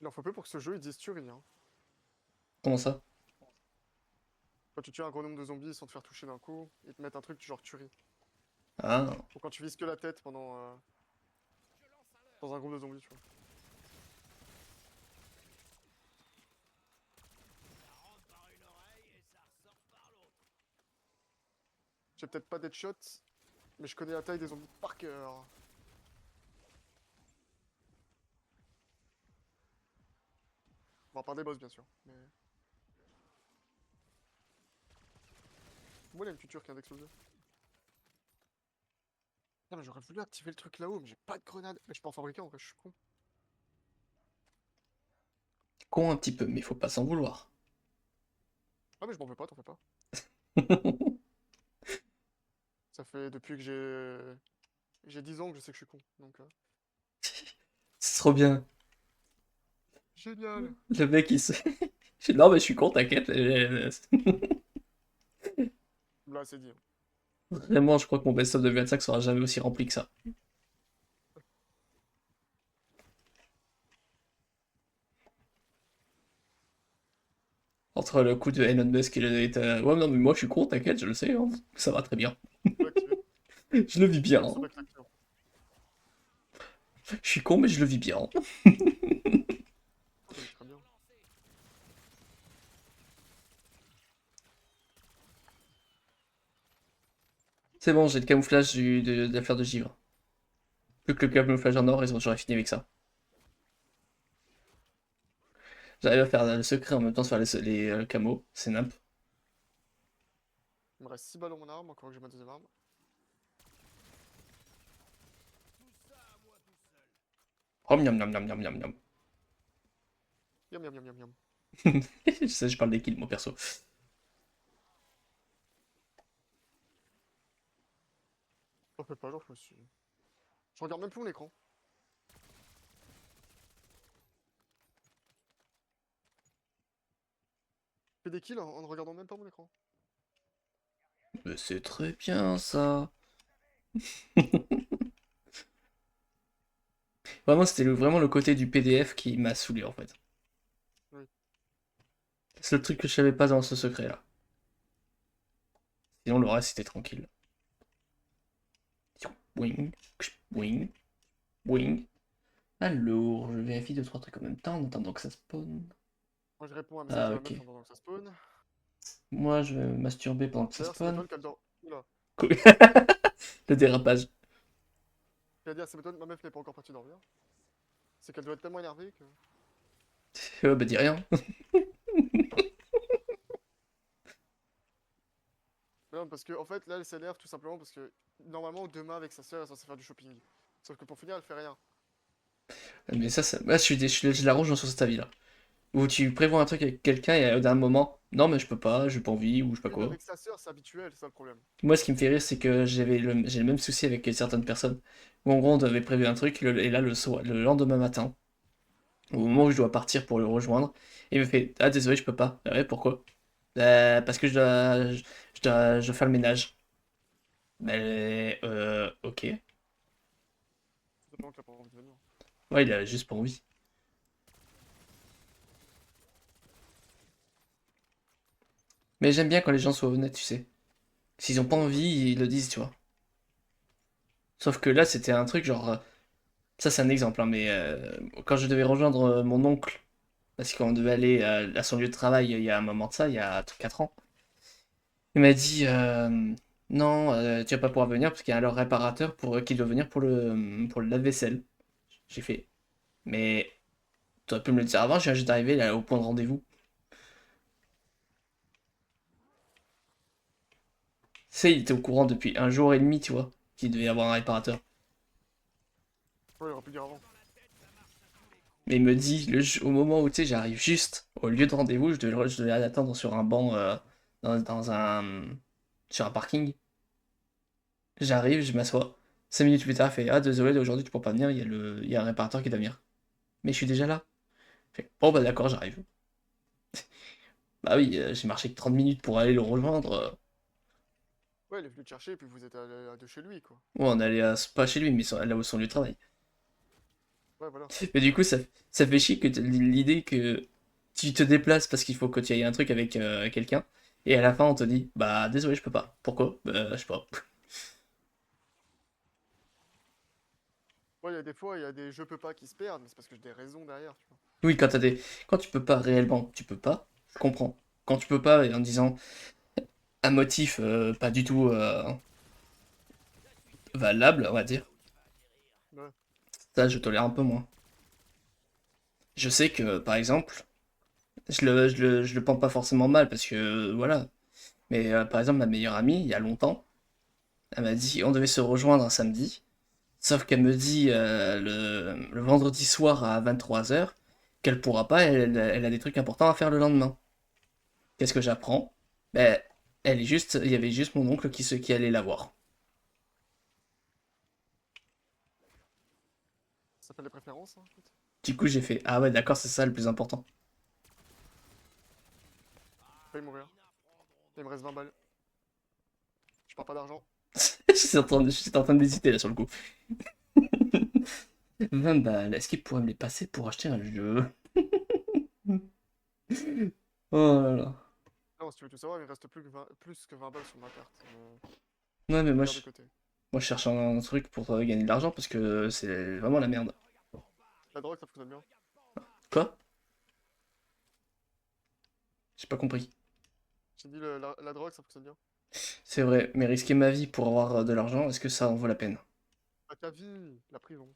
Il en faut peu pour que ce jeu il dise tuerie, hein.
Comment ça?
Quand tu tues un gros nombre de zombies sans te faire toucher d'un coup, ils te mettent un truc du genre tuerie.
Ah,
Ou quand tu vises que la tête pendant. Dans un groupe de zombies, tu vois. J'ai peut-être pas d'headshot, mais je connais la taille des zombies par cœur. Bon, à part des boss, bien sûr. Mais... Moi, il y a une culture qui vient d'exploser. Non, mais j'aurais voulu activer le truc là-haut, mais j'ai pas de grenade. Mais je peux en fabriquer en vrai, je suis con.
con un petit peu, mais faut pas s'en vouloir.
Ah, mais je m'en veux pas, t'en fais pas. Ça fait depuis que j'ai 10 ans que je sais que je suis con. Donc,
C'est trop bien.
génial!
Le mec, il se. Non, mais je suis con, t'inquiète.
Là, c'est dit, hein.
Vraiment, je crois que mon best-of de 25 sera jamais aussi rempli que ça. Entre le coup de Elon Musk et le. Ouais, non, mais moi, je suis con, t'inquiète, je le sais, hein. Ça va très bien.
Faut l'activer.
Je le vis bien,
Faut
hein.
pas que l'active.
Je suis con, mais je le vis bien.
Oh, bah, très bien.
C'est bon, j'ai le camouflage de la fleur de givre. Plus que le camouflage en or, j'aurais fini avec ça. J'arrive à faire le secret en même temps sur les camos, c'est nimp.
Il me reste 6 balles dans mon arme, encore que j'ai ma deuxième arme.
Oh, miam miam miam miam miam miam.
Yam yam yam yam yam.
Je sais, je parle des kills, moi perso.
J'en fais pas, j'en fais aussi. Je regarde même plus mon écran. Je fais des kills en ne regardant même pas mon écran.
Mais c'est très bien ça. Vraiment, c'était vraiment le côté du PDF qui m'a saoulé en fait.
Oui.
C'est le truc que je savais pas dans ce secret là. Sinon, le reste c'était tranquille. Wing, wing, wing. Alors, je vérifie 2-3 trucs en même temps en attendant que ça spawn.
Moi, je réponds à un message
Ah,
de ma
ok.
meuf en attendant que ça spawn.
Moi, je vais me masturber pendant que ça
D'ailleurs, ça
spawn.
m'étonne qu'elle dort. Oula.
Cool. Le dérapage.
Je vais dire, ça m'étonne, ma meuf n'est pas encore partie dormir. C'est qu'elle doit être tellement énervée que.
Ouais, bah dis rien.
Non, parce que, en fait, là, elle s'énerve tout simplement parce que normalement, demain, avec sa soeur, elle est censée faire du shopping. Sauf que pour finir, elle fait rien.
Mais ça, ouais, je la rejoins sur cet avis là. Où tu prévois un truc avec quelqu'un et d'un moment, non mais je peux pas, j'ai pas envie ou je sais pas
Oui, mais
quoi.
avec sa sœur, c'est habituel, c'est ça le problème.
Moi, ce qui me fait rire, c'est que j'ai le même souci avec certaines personnes. Où en gros, on avait prévu un truc, et là, le lendemain matin, au moment où je dois partir pour le rejoindre, il me fait: Ah, désolé, je peux pas. Ah ouais, pourquoi? Parce que je dois faire le ménage. Ok.
Tout simplement qu'il a pas envie de venir.
Ouais, il a juste pas envie. Mais j'aime bien quand les gens soient honnêtes, tu sais. S'ils ont pas
Oui, voilà.
envie, ils le disent, tu vois. Sauf que là, c'était un truc genre. Ça, c'est un exemple, hein, mais quand je devais rejoindre mon oncle, parce qu'on devait aller à son lieu de travail il y a un moment de ça, il y a 4 ans, il m'a dit non, tu vas pas pouvoir venir parce qu'il y a leur réparateur qui doit venir pour le lave-vaisselle. J'ai fait: Mais tu aurais pu me le dire avant, je viens juste d'arriver là au point de rendez-vous. Tu sais, il était au courant depuis un jour et demi, tu vois, qu'il devait y avoir un réparateur.
Ouais, il aurait pu le dire avant.
Mais il me dit, au moment où tu sais, j'arrive juste au lieu de rendez-vous, je devais attendre sur un banc, sur un parking. J'arrive, je m'assois. 5 minutes plus tard, il fait: Ah, désolé, aujourd'hui tu peux pas venir, il y a un réparateur qui doit venir. Mais je suis déjà là. Je fais: Bon, bah d'accord, j'arrive. Bah oui, j'ai marché que 30 minutes pour aller le rejoindre.
Ouais, il est venu te chercher, et puis vous êtes allé à deux chez lui, quoi.
Ouais, on allait pas chez lui, mais là où son lieu de travail.
Ouais, voilà.
Mais du coup, ça fait chier que l'idée que tu te déplaces parce qu'il faut que tu ailles un truc avec quelqu'un, et à la fin on te dit: Bah désolé, je peux pas. Pourquoi? Bah, je sais pas.
Ouais, il y a des fois, il y a des je peux pas qui se perdent, mais c'est parce que j'ai des raisons derrière, tu vois.
Oui, quand tu peux pas réellement, tu peux pas, je comprends. Quand tu peux pas, et en disant un motif pas du tout valable, on va dire,
Ouais.
ça je tolère un peu moins. Je sais que, par exemple, je le prends pas forcément mal parce que, voilà. Mais par exemple, ma meilleure amie, il y a longtemps, elle m'a dit: On devait se rejoindre un samedi. Sauf qu'elle me dit le vendredi soir à 23h qu'elle pourra pas, elle a des trucs importants à faire le lendemain. Qu'est-ce que j'apprends? Ben, il y avait juste mon oncle qui allait la voir.
Ça s'appelle les préférences, hein, écoute.
Du coup, j'ai fait: Ah ouais, d'accord, c'est ça le plus important.
Paye mourir. Il me reste 20 balles. Je parle pas d'argent.
Je suis en train d'hésiter là sur le coup. 20 balles, est-ce qu'il pourrait me les passer pour acheter un jeu? Oh là là.
Non, si tu veux tout savoir, il me reste plus que 20 balles sur ma carte.
Ouais, mais
Je les garde de côté.
moi je cherche un truc pour gagner de l'argent parce que c'est vraiment la merde.
La drogue, ça fonctionne bien.
Quoi? J'ai pas compris.
J'ai dit la drogue, ça fonctionne bien.
C'est vrai, mais risquer ma vie pour avoir de l'argent, est-ce que ça en vaut la peine?
À ta vie, la prison.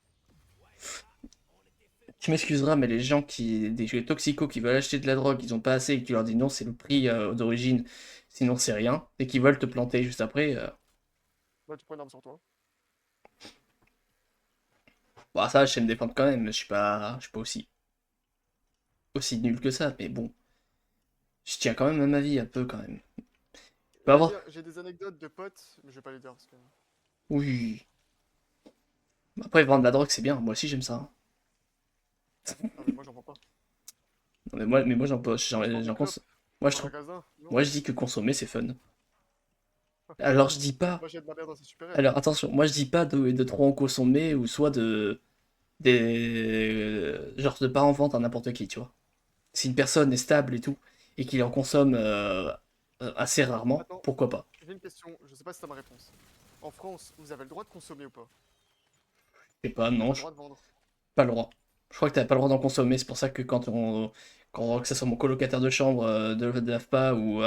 Tu m'excuseras, mais les gens des toxicos qui veulent acheter de la drogue, ils ont pas assez et que tu leur dis non, c'est le prix d'origine, sinon c'est rien, et qui veulent te planter juste après,
Ouais, tu prends une arme sur toi.
bah ça, je sais me défendre quand même, je suis pas aussi nul que ça, mais bon, je tiens quand même à ma vie un peu quand même. Tu peux
J'allais
avoir?
dire, j'ai des anecdotes de potes, mais je vais pas les dire parce que.
Oui. Après, vendre de la drogue, c'est bien, moi aussi j'aime ça, hein.
Ah, mais moi, j'en vends pas.
Non, mais moi
Moi, je vends des
j'en
clopes
consomme. Moi
dans un
je
magasin. Non.
moi je dis que consommer c'est fun. Alors je dis pas,
Moi, j'ai de ma merde dans ses supérettes.
alors attention, moi je dis pas de trop en consommer ou soit genre de pas en vendre à n'importe qui, tu vois. Si une personne est stable et tout, et qu'il en consomme assez rarement,
Attends,
pourquoi pas?
j'ai une question, je sais pas si t'as ma réponse. En France, vous avez le droit de consommer ou pas?
Je sais pas,
T'as
non,
pas le droit de vendre.
pas le droit. Je crois que t'as pas le droit d'en consommer, c'est pour ça que que ça soit mon colocataire de chambre de l'AFPA ou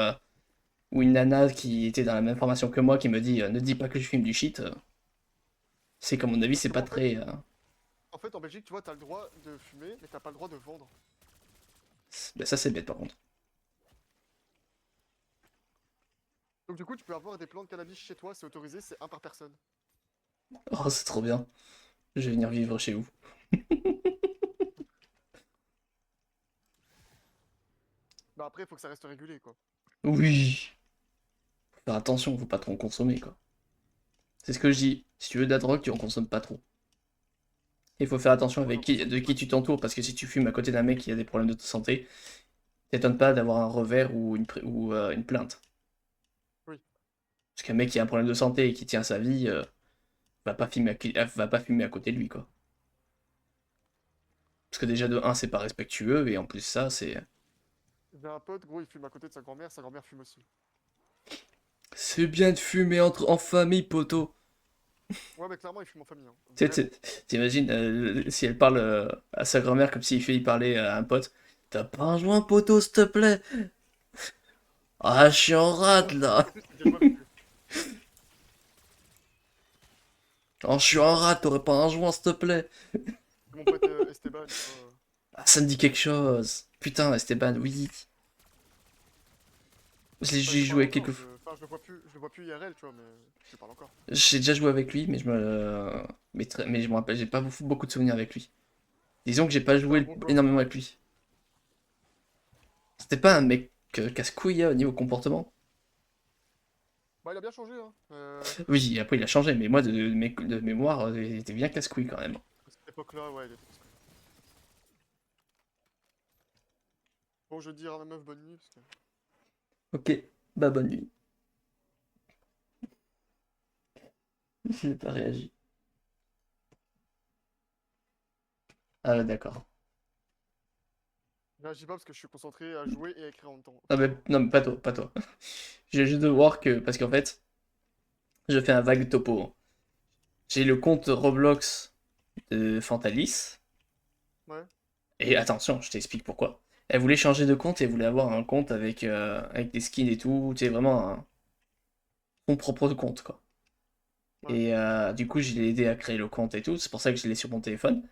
une nana qui était dans la même formation que moi qui me dit ne dis pas que je fume du shit, c'est qu'à mon avis, c'est pas
Justement,
très.
en fait, en Belgique, tu vois, t'as le droit de fumer, mais t'as pas le droit de vendre.
Ben, ça, c'est bête par contre.
Donc, du coup, tu peux avoir des plantes de cannabis chez toi, c'est autorisé, c'est un par personne.
Oh, c'est trop bien. Je vais venir vivre chez vous.
Bah après, faut que ça reste régulé, quoi.
Oui. Faut faire attention, faut pas trop en consommer, quoi. C'est ce que je dis. Si tu veux de la drogue, tu en consommes pas trop. Il faut faire attention
Moi,
avec
j'en
qui,
consomme
de qui
pas.
tu t'entoures, parce que si tu fumes à côté d'un mec qui a des problèmes de santé, t'étonnes pas d'avoir un revers ou une plainte.
Oui.
Parce qu'un mec qui a un problème de santé et qui tient sa vie, va pas fumer à côté de lui, quoi. Parce que déjà de un c'est pas respectueux, et en plus ça, c'est.
J'ai un pote, gros, il fume à côté de sa grand-mère fume aussi.
C'est bien de fumer en famille, poteau.
Ouais, mais clairement, il fume en famille, hein.
Tu sais,
Vraiment.
t'imagines si elle parle à sa grand-mère comme s'il fait y parler à un pote. T'as pas un joint, poteau, s'il te plaît? Ah, je suis en rate là.
En plus, il déjà joué avec lui.
Oh, je suis en rate, t'aurais pas un joint, s'il te plaît?
C'est mon pote Esteban, tu vois.
Ah, ça me dit quelque chose. Putain, Esteban, oui.
Enfin, je
J'ai
lui
joué
parle
quelques
encore.
fois.
Enfin, je le vois plus IRL, tu vois, mais je lui parle encore.
J'ai déjà joué avec lui, mais mais je me rappelle, j'ai pas beaucoup de souvenirs avec lui. Disons que j'ai pas
C'est un
joué
bon joueur.
énormément avec lui. C'était pas un mec casse-couille au niveau comportement.
Bah, il a bien changé, hein.
Oui, après il a changé, mais moi de mémoire, il était bien casse-couille quand même.
À cette époque-là, ouais, il était. Bon, je vais dire à ma meuf bonne nuit, parce que.
Ok, bah bonne nuit. Il n'a pas réagi. Ah d'accord.
Je réagis pas parce que je suis concentré à jouer et à écrire en même temps.
Ah, mais, non mais pas toi, pas toi. J'ai juste de voir que, parce qu'en fait, je fais un vague topo, hein. J'ai le compte Roblox de Fantalis.
Ouais.
Et attention, je t'explique pourquoi. Elle voulait changer de compte et elle voulait avoir un compte avec des skins et tout. Tu sais, vraiment son propre compte, quoi.
Ouais.
Et du coup, je l'ai aidé à créer le compte et tout. C'est pour ça que je l'ai sur mon téléphone.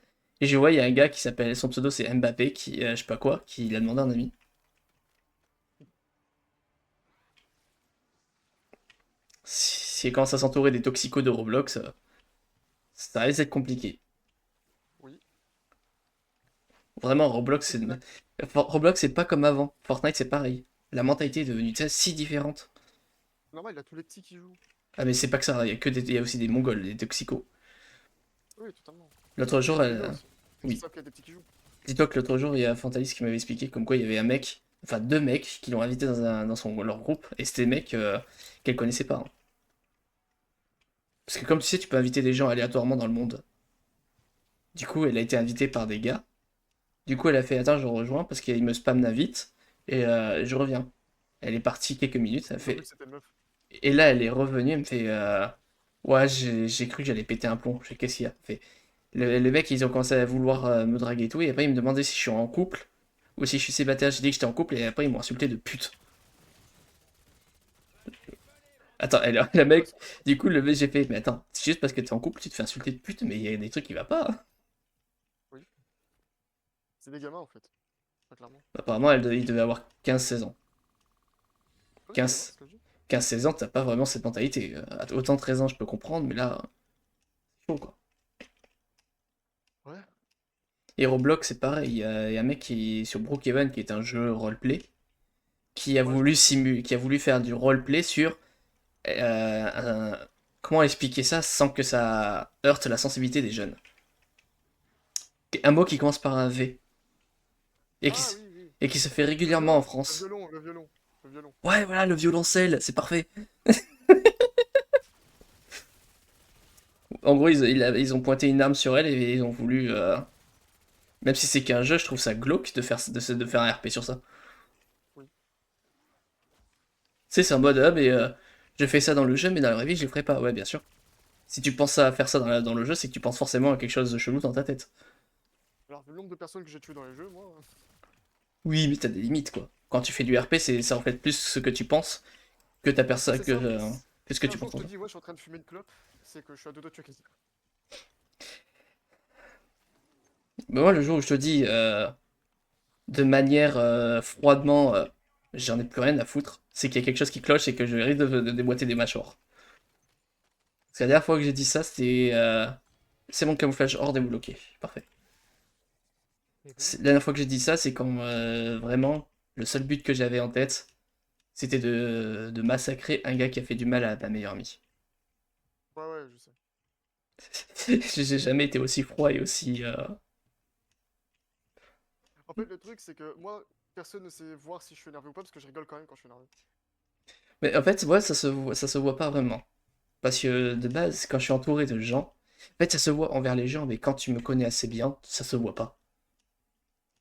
Et je vois, il y a un gars qui s'appelle, son pseudo c'est Mbappé, qui, je sais pas quoi, qui l'a demandé un ami. Si elle commence à s'entourer des toxicos de Roblox, ça risque d'être compliqué.
Oui.
Vraiment,
Exact.
Roblox, c'est pas comme avant. Fortnite, c'est pareil. La mentalité est devenue tu sais, si différente.
Normal, il a tous les petits qui jouent.
Ah, mais c'est pas que ça, il y a aussi des Mongols, des toxicos.
Oui, totalement.
L'autre
Et
jour,
des gars aussi. Qui
oui.
savent qu'il y a des petits qui jouent.
Dis-toi que l'autre jour, il y a Fantalis qui m'avait expliqué comme quoi il y avait un mec, enfin deux mecs, qui l'ont invité leur groupe, et c'était des mecs qu'elle connaissait pas, hein. Parce que comme tu sais, tu peux inviter des gens aléatoirement dans le monde. Du coup, elle a été invitée par des gars. Du coup, elle a fait, attends, je rejoins parce qu'il me spam d'invite, et je reviens. Elle est partie quelques minutes, elle
Ils ont vu
fait.
que c'était une meuf.
Et là, elle est revenue, elle me fait, ouais, j'ai cru que j'allais péter un plomb. Je fais, qu'est-ce qu'il y a? Elle fait, le mec, ils ont commencé à vouloir me draguer et tout, et après, ils me demandaient si je suis en couple ou si je suis célibataire. J'ai dit que j'étais en couple, et après, ils m'ont insulté de pute. Attends, la
Ouais,
mec, du coup, le mec, j'ai fait, mais attends, c'est juste parce que t'es en couple, tu te fais insulter de pute, mais il y a des trucs qui va pas, hein.
oui. C'est des gamins en fait. Pas clairement.
Apparemment, il devait avoir 15-16 ans.
Oui, des gamins,
15,
c'est ce que je dis.
15-16 ans, t'as pas vraiment cette mentalité. Autant 13 ans, je peux comprendre, mais là, c'est chaud, quoi.
Ouais.
Et Roblox, c'est pareil. Il y a un mec qui est sur Brookhaven, qui est un jeu roleplay,
Ouais, je connais.
qui a voulu faire du roleplay sur comment expliquer ça sans que ça heurte la sensibilité des jeunes. Un mot qui commence par un V et
Ah oui, oui.
et qui se fait
Le
régulièrement en
violon, le
France.
violon, le violon, le violon.
Ouais, voilà, le violoncelle, c'est parfait. En gros, ils ont pointé une arme sur elle et ils ont voulu. Même si c'est qu'un jeu, je trouve ça glauque de faire un RP sur ça.
Oui.
Tu sais, c'est en mode, ah, mais je fais ça dans le jeu, mais dans la vraie vie, je le ferai pas. Ouais, bien sûr. Si tu penses à faire ça dans le jeu, c'est que tu penses forcément à quelque chose de chelou dans ta tête.
Alors, le nombre de personnes que j'ai tuées dans les jeux, moi.
Oui, mais t'as des limites, quoi. Quand tu fais du RP, c'est en fait plus ce que tu penses que ta
Bah,
personne,
c'est simple.
que ce que
Si un
tu
jour
penses
je te
pour toi.
dis, ouais, je suis en train de fumer une clope, c'est que je suis à deux doigts de tuer quelqu'un.
Mais moi, le jour où je te dis de manière froidement, j'en ai plus rien à foutre, c'est qu'il y a quelque chose qui cloche et que je risque de déboîter des mâchoires. Parce que la dernière fois que j'ai dit ça, c'était. C'est mon camouflage hors débloqué. Parfait.
Eh ben.
La dernière fois que j'ai dit ça, c'est quand vraiment Le seul but que j'avais en tête, c'était de massacrer un gars qui a fait du mal à ma meilleure amie.
Ouais, ouais, je sais.
J'ai jamais été aussi froid et aussi...
En fait, le truc, c'est que moi, personne ne sait voir si je suis énervé ou pas parce que je rigole quand même quand je suis énervé.
Mais en fait, ouais, ça se voit pas vraiment. Parce que de base, quand je suis entouré de gens, en fait, ça se voit envers les gens, mais quand tu me connais assez bien, ça se voit pas.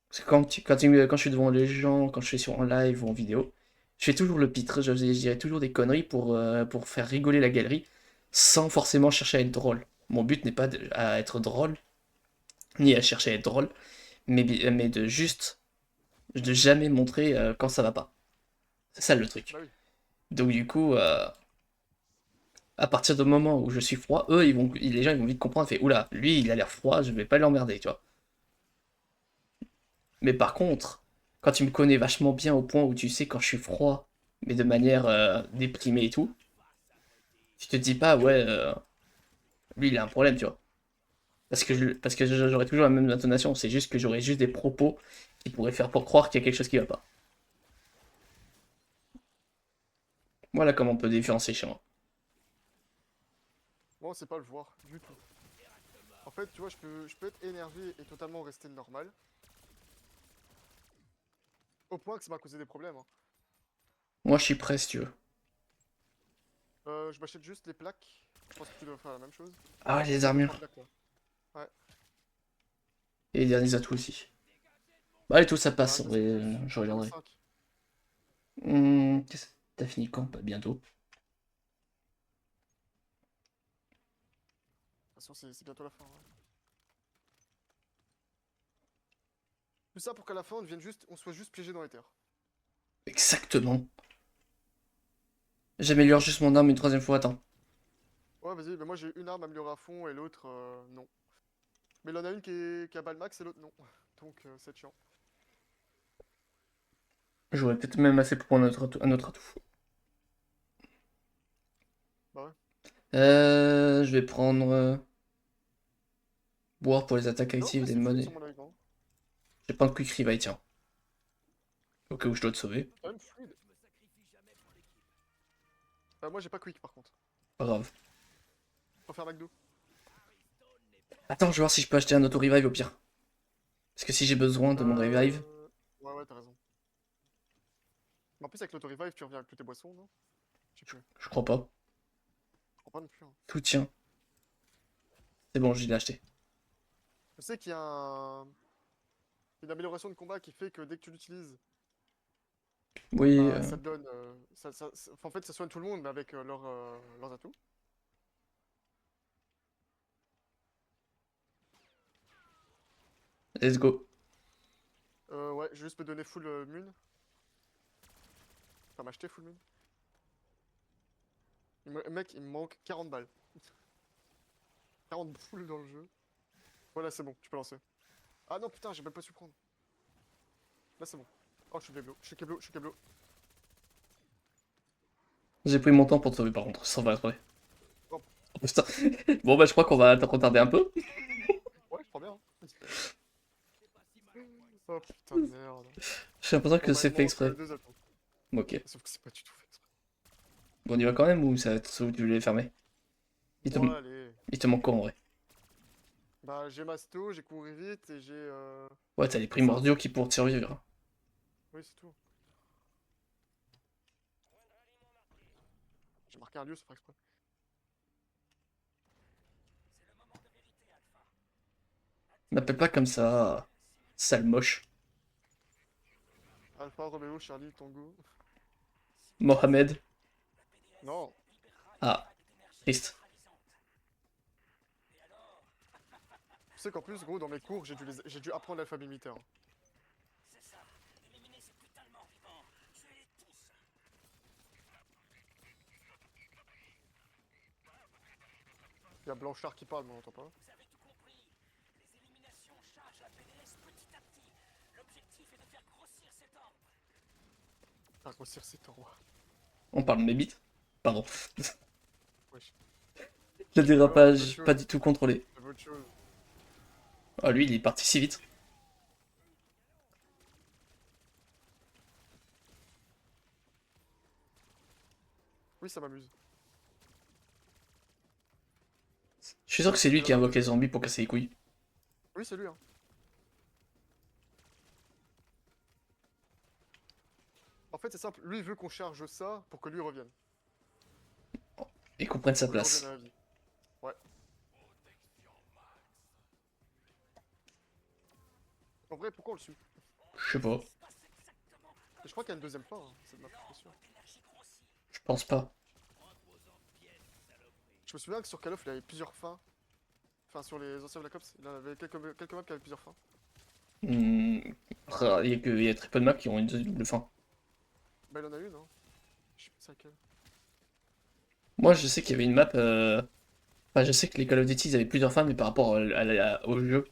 Parce que quand je suis devant les gens, quand je suis en live ou en vidéo, je fais toujours le pitre, je dirais toujours des conneries pour faire rigoler la galerie, sans forcément chercher à être drôle. Mon but n'est pas à être drôle, ni à chercher à être drôle, mais de jamais montrer quand ça va pas. C'est ça le truc.
Bah oui.
Donc du coup, à partir du moment où je suis froid, eux, les gens ils vont vite comprendre, fait, oula, lui il a l'air froid, je vais pas l'emmerder, tu vois. Mais par contre, quand tu me connais vachement bien au point où tu sais quand je suis froid, mais de manière déprimée et tout, tu te dis pas, ouais, lui il a un problème, tu vois. Parce que j'aurais toujours la même intonation, c'est juste que j'aurais juste des propos qui pourraient faire pour croire qu'il y a quelque chose qui va pas. Voilà comment on peut différencier chez moi.
Moi, on sait pas le voir du tout. En fait, tu vois, je peux être énervé et totalement rester normal. Au point que ça m'a causé des problèmes, hein.
Moi je suis prêt si tu veux.
Je m'achète juste les plaques. Je pense que tu dois faire la même chose.
Ah ouais, les
Deux, trois
armures.
plaques, là. Ouais.
Et les derniers atouts aussi. Bah et tout ça
Bah,
passe, en
ça
vrai,
c'est plus.
je
Niveau
reviendrai.
5.
T'as fini quand? Bah bientôt.
De toute façon, c'est bientôt la fin, ouais. Tout ça pour qu'à la fin, on soit juste piégé dans les terres.
Exactement. J'améliore juste mon arme une troisième fois, attends.
Ouais, vas-y, mais moi j'ai une arme améliorée à fond et l'autre, non. Mais il y en a une qui a balle max et l'autre non. Donc, c'est chiant.
J'aurais peut-être même assez pour prendre un autre atout.
Bah ouais.
Je vais prendre boire pour les attaques
Non,
actives
mais
des
c'est fluide
monnaies.
sur mon avis, non?
Je vais prendre Quick Revive, tiens. Au cas où je dois te sauver.
C'est quand même fluide. Moi j'ai pas quick par contre.
Pas grave.
Je préfère McDo.
Attends, je vais voir si je peux acheter un auto-revive au pire. Parce que si j'ai besoin de mon revive,
Ouais, ouais, t'as raison. Mais en plus, avec l'auto-revive, tu reviens avec toutes tes boissons, non? Je sais plus.
je crois pas.
Je crois pas non plus, hein.
Soutien. C'est bon, je l'ai acheté.
Je sais qu'il y a une amélioration de combat qui fait que dès que tu l'utilises,
Oui,
bah, ça te donne. En fait, ça soigne tout le monde, mais avec leurs atouts.
let's go.
Ouais, je vais juste me donner full mun. Enfin, m'acheter full mun. Mec, il me manque 40 balles. 40 boules dans le jeu. Voilà, c'est bon, tu peux lancer. Ah non, putain, j'ai même pas su prendre. Là, c'est bon. Oh, je suis Keblo, je suis Keblo, je suis Keblo.
J'ai pris mon temps pour te sauver par contre, sans être vrai.
Oh.
Oh, putain. Bon bah je crois qu'on va te retarder un peu.
Ouais, je crois bien, hein. Oh putain de merde.
J'ai l'impression que
Bon, bah,
c'est
il me
fait
manque,
exprès.
deux atouts.
Ok.
Sauf que c'est pas du tout fait exprès.
Bon, on y va quand même ou ça va être où tu voulais les fermer?
Bon, allez.
Il te manque quoi en vrai?
Bah, j'ai Masto, j'ai couru vite et j'ai.
Ouais, t'as les primordiaux qui pourront te survivre.
Oui, c'est tout. J'ai marqué un lieu, c'est pas exprès.
M'appelle pas comme ça, sale moche.
Alpha, Romeo, Charlie, Tango.
Mohamed.
Non.
Ah, triste.
Tu sais qu'en plus, gros, dans mes cours, j'ai dû apprendre l'alphabet militaire. Il y a Blanchard qui parle, mais on l'entend pas. Faire grossir cet roi.
On parle de mes bits. Pardon.
Wesh.
Le dérapage,
autre
pas
chose.
du tout contrôlé.
J'avais autre chose.
Oh, lui, il est parti si vite.
Oui, ça m'amuse.
Je suis sûr que c'est lui qui invoque les zombies pour casser les couilles.
Oui, c'est lui, hein. En fait, c'est simple. Lui, il veut qu'on charge ça pour que lui revienne.
Et qu'on prenne sa
Pour que lui
place.
revienne à la vie. Ouais. En vrai, pourquoi on le suit?
Je sais pas.
Et je crois qu'il y a une deuxième fin, hein, cette map, je suis sûr.
Je pense pas.
Je me souviens que sur Call of, il avait plusieurs fins. Enfin, sur les anciens Black Ops, il y avait quelques maps qui avaient plusieurs fins.
Hmm, il y a très peu de maps qui ont une double fin.
Bah, il en a une, hein. Je sais pas c'est laquelle.
Moi, je sais qu'il y avait une map. Enfin, je sais que les Call of Duty ils avaient plusieurs fins, mais par rapport au jeu.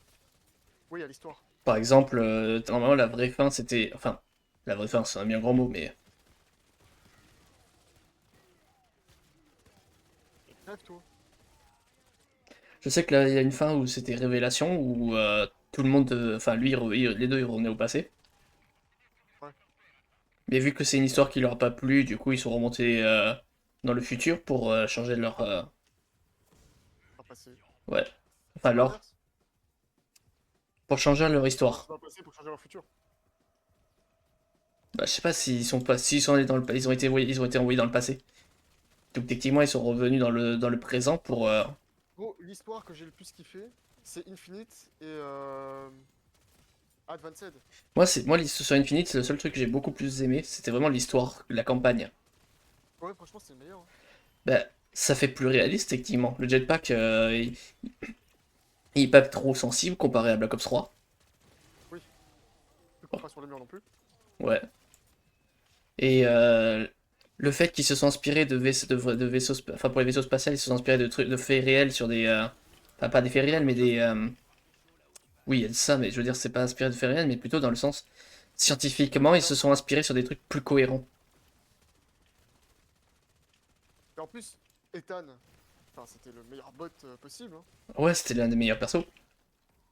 Oui, à l'histoire.
Par exemple, normalement, la vraie fin, c'était. Enfin, la vraie fin, c'est un bien grand mot, mais.
Rêve, toi.
Je sais que là, il y a une fin où c'était révélation, où tout le monde. Enfin, lui, les deux, ils revenaient au passé.
Ouais.
Mais vu que c'est une histoire qui leur a pas plu, du coup, ils sont remontés dans le futur pour changer leur.
Pas passé.
Ouais. Enfin,
C'est
leur.
l'inverse.
Pour changer leur histoire.
Pas passé pour changer leur futur.
Bah, je sais pas s'ils sont pas. S'ils sont allés dans le. Ils ont été envoyés dans le passé. Donc, techniquement, ils sont revenus dans le présent pour.
Gros, l'histoire que j'ai le plus kiffé, c'est Infinite et Advanced.
Moi, sur Infinite, c'est le seul truc que j'ai beaucoup plus aimé. C'était vraiment l'histoire, la campagne.
Ouais, franchement, c'est le meilleur, hein.
Bah, ça fait plus réaliste, techniquement. Le jetpack, il est pas trop sensible comparé à Black Ops 3.
Oui. Tu cours pas sur les murs non plus.
Ouais. Et le fait qu'ils se sont inspirés de vaisseaux, enfin pour les vaisseaux spatiaux, ils se sont inspirés de trucs, de faits réels sur des, enfin pas des faits réels, mais des, oui, il y a de ça, mais je veux dire, c'est pas inspiré de faits réels, mais plutôt dans le sens scientifiquement, ils se sont inspirés sur des trucs plus cohérents.
Et en plus, Ethan, enfin, c'était le meilleur bot possible, hein.
Ouais, c'était l'un des meilleurs persos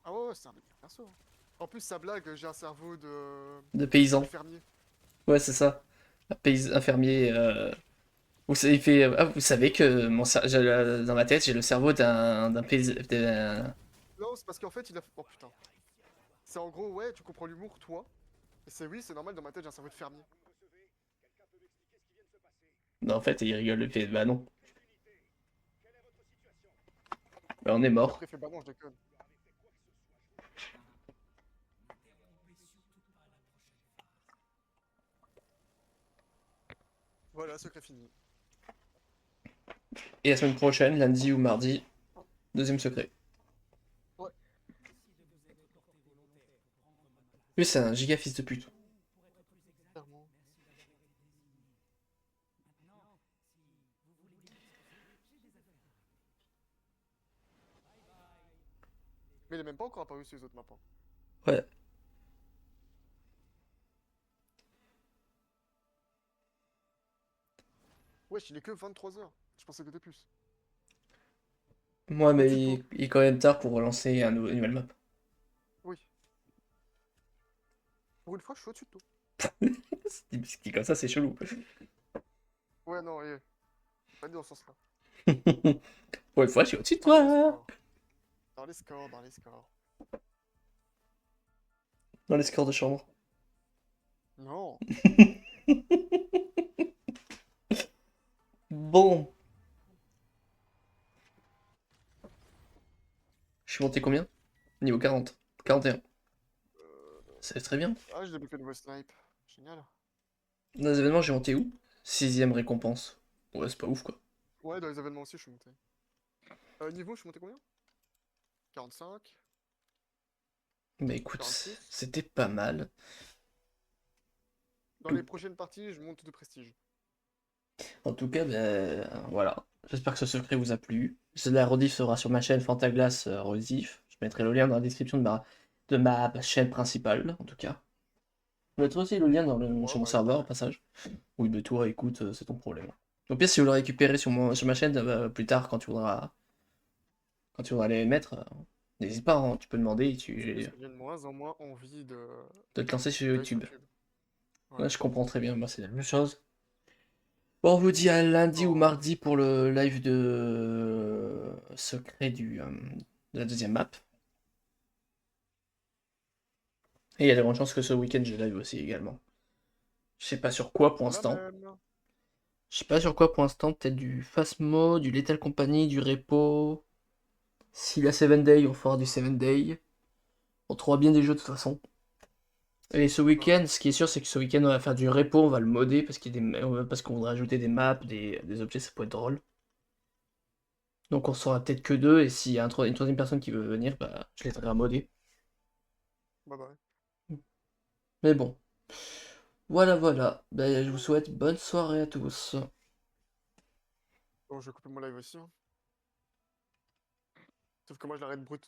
Ah ouais, c'est un meilleur perso, hein. En plus, sa blague, j'ai un cerveau
de
de
paysans.
fermier.
Ouais, c'est ça. Un fermier. Il fait, ah, vous savez que dans ma tête, j'ai le cerveau d'un paysan.
Non, c'est parce qu'en fait, il a. Oh putain. C'est en gros, ouais, tu comprends l'humour, toi. Et c'est oui, c'est normal, dans ma tête, j'ai un cerveau de fermier.
Non, en fait, il rigole, il fait, bah non, bah, on est mort.
Après, il fait bah non, je déconne. Voilà, secret fini.
Et la semaine prochaine, lundi ou mardi, deuxième secret.
Ouais.
Lui, c'est un giga fils de pute.
Clairement. Mais il est même pas encore apparu sur les autres maps, hein.
Ouais.
Wesh, il est que 23h. Je pensais que c'était plus.
Moi, mais
Tuto.
il est quand même tard pour relancer une nouvelle map.
Oui. Pour une fois, je suis au-dessus de toi.
Ce qui comme ça, c'est chelou.
Ouais, non, pas dit dans ce sens-là.
Pour une fois, je suis au-dessus de
Dans les
toi.
scores. Dans les scores, dans les scores.
Dans les scores de chambre.
Non.
Bon. Je suis monté combien? Niveau 40. 41. C'est très bien.
Ah, j'ai débloqué le nouveau snipe. Génial.
Dans les événements, j'ai monté où? Sixième récompense. Ouais, c'est pas ouf, quoi.
Ouais, dans les événements aussi, je suis monté. Niveau, je suis monté combien? 45.
Bah écoute,
46.
c'était pas mal.
Dans les prochaines parties, je monte de prestige.
En tout cas, ben voilà. J'espère que ce secret vous a plu. La rediff sera sur ma chaîne Fantaglas Rediff. Je mettrai le lien dans la description de ma chaîne principale, en tout cas. Je mettrai aussi le lien sur mon
Ouais,
serveur au passage. Oui, mais toi, écoute, c'est ton problème. Au pire, si vous le récupérez sur ma chaîne plus tard, quand tu voudras les mettre, n'hésite pas, hein, tu peux demander et
parce que j'ai de moins en moins envie
de te lancer sur
d'être
YouTube.
Ouais.
Ouais, je comprends très bien, moi c'est la même chose. Bon, on vous dit à lundi ou
Oh.
mardi pour le live de secret de la deuxième map. Et il y a de grandes chances que ce week-end je live aussi également. Je sais pas sur quoi pour
Pour la
l'instant.
même.
Je sais pas sur quoi pour l'instant. Peut-être du Phasmo, du Lethal Company, du Repo. S'il y a 7 Day, on fera du 7 Day. On trouvera bien des jeux de toute façon. Et ce week-end, ce qui est sûr, c'est que ce week-end, on va faire du repo, on va le modder parce parce qu'on voudrait ajouter des maps, des objets, ça pourrait être drôle. Donc on sera peut-être que deux, et s'il y a une troisième personne qui veut venir, bah, je l'aiderai à modder.
Bah bah.
Mais bon. Voilà, voilà. Ben, je vous souhaite bonne soirée à tous.
Bon, je vais couper mon live aussi. Hein. Sauf que moi, je l'arrête brut.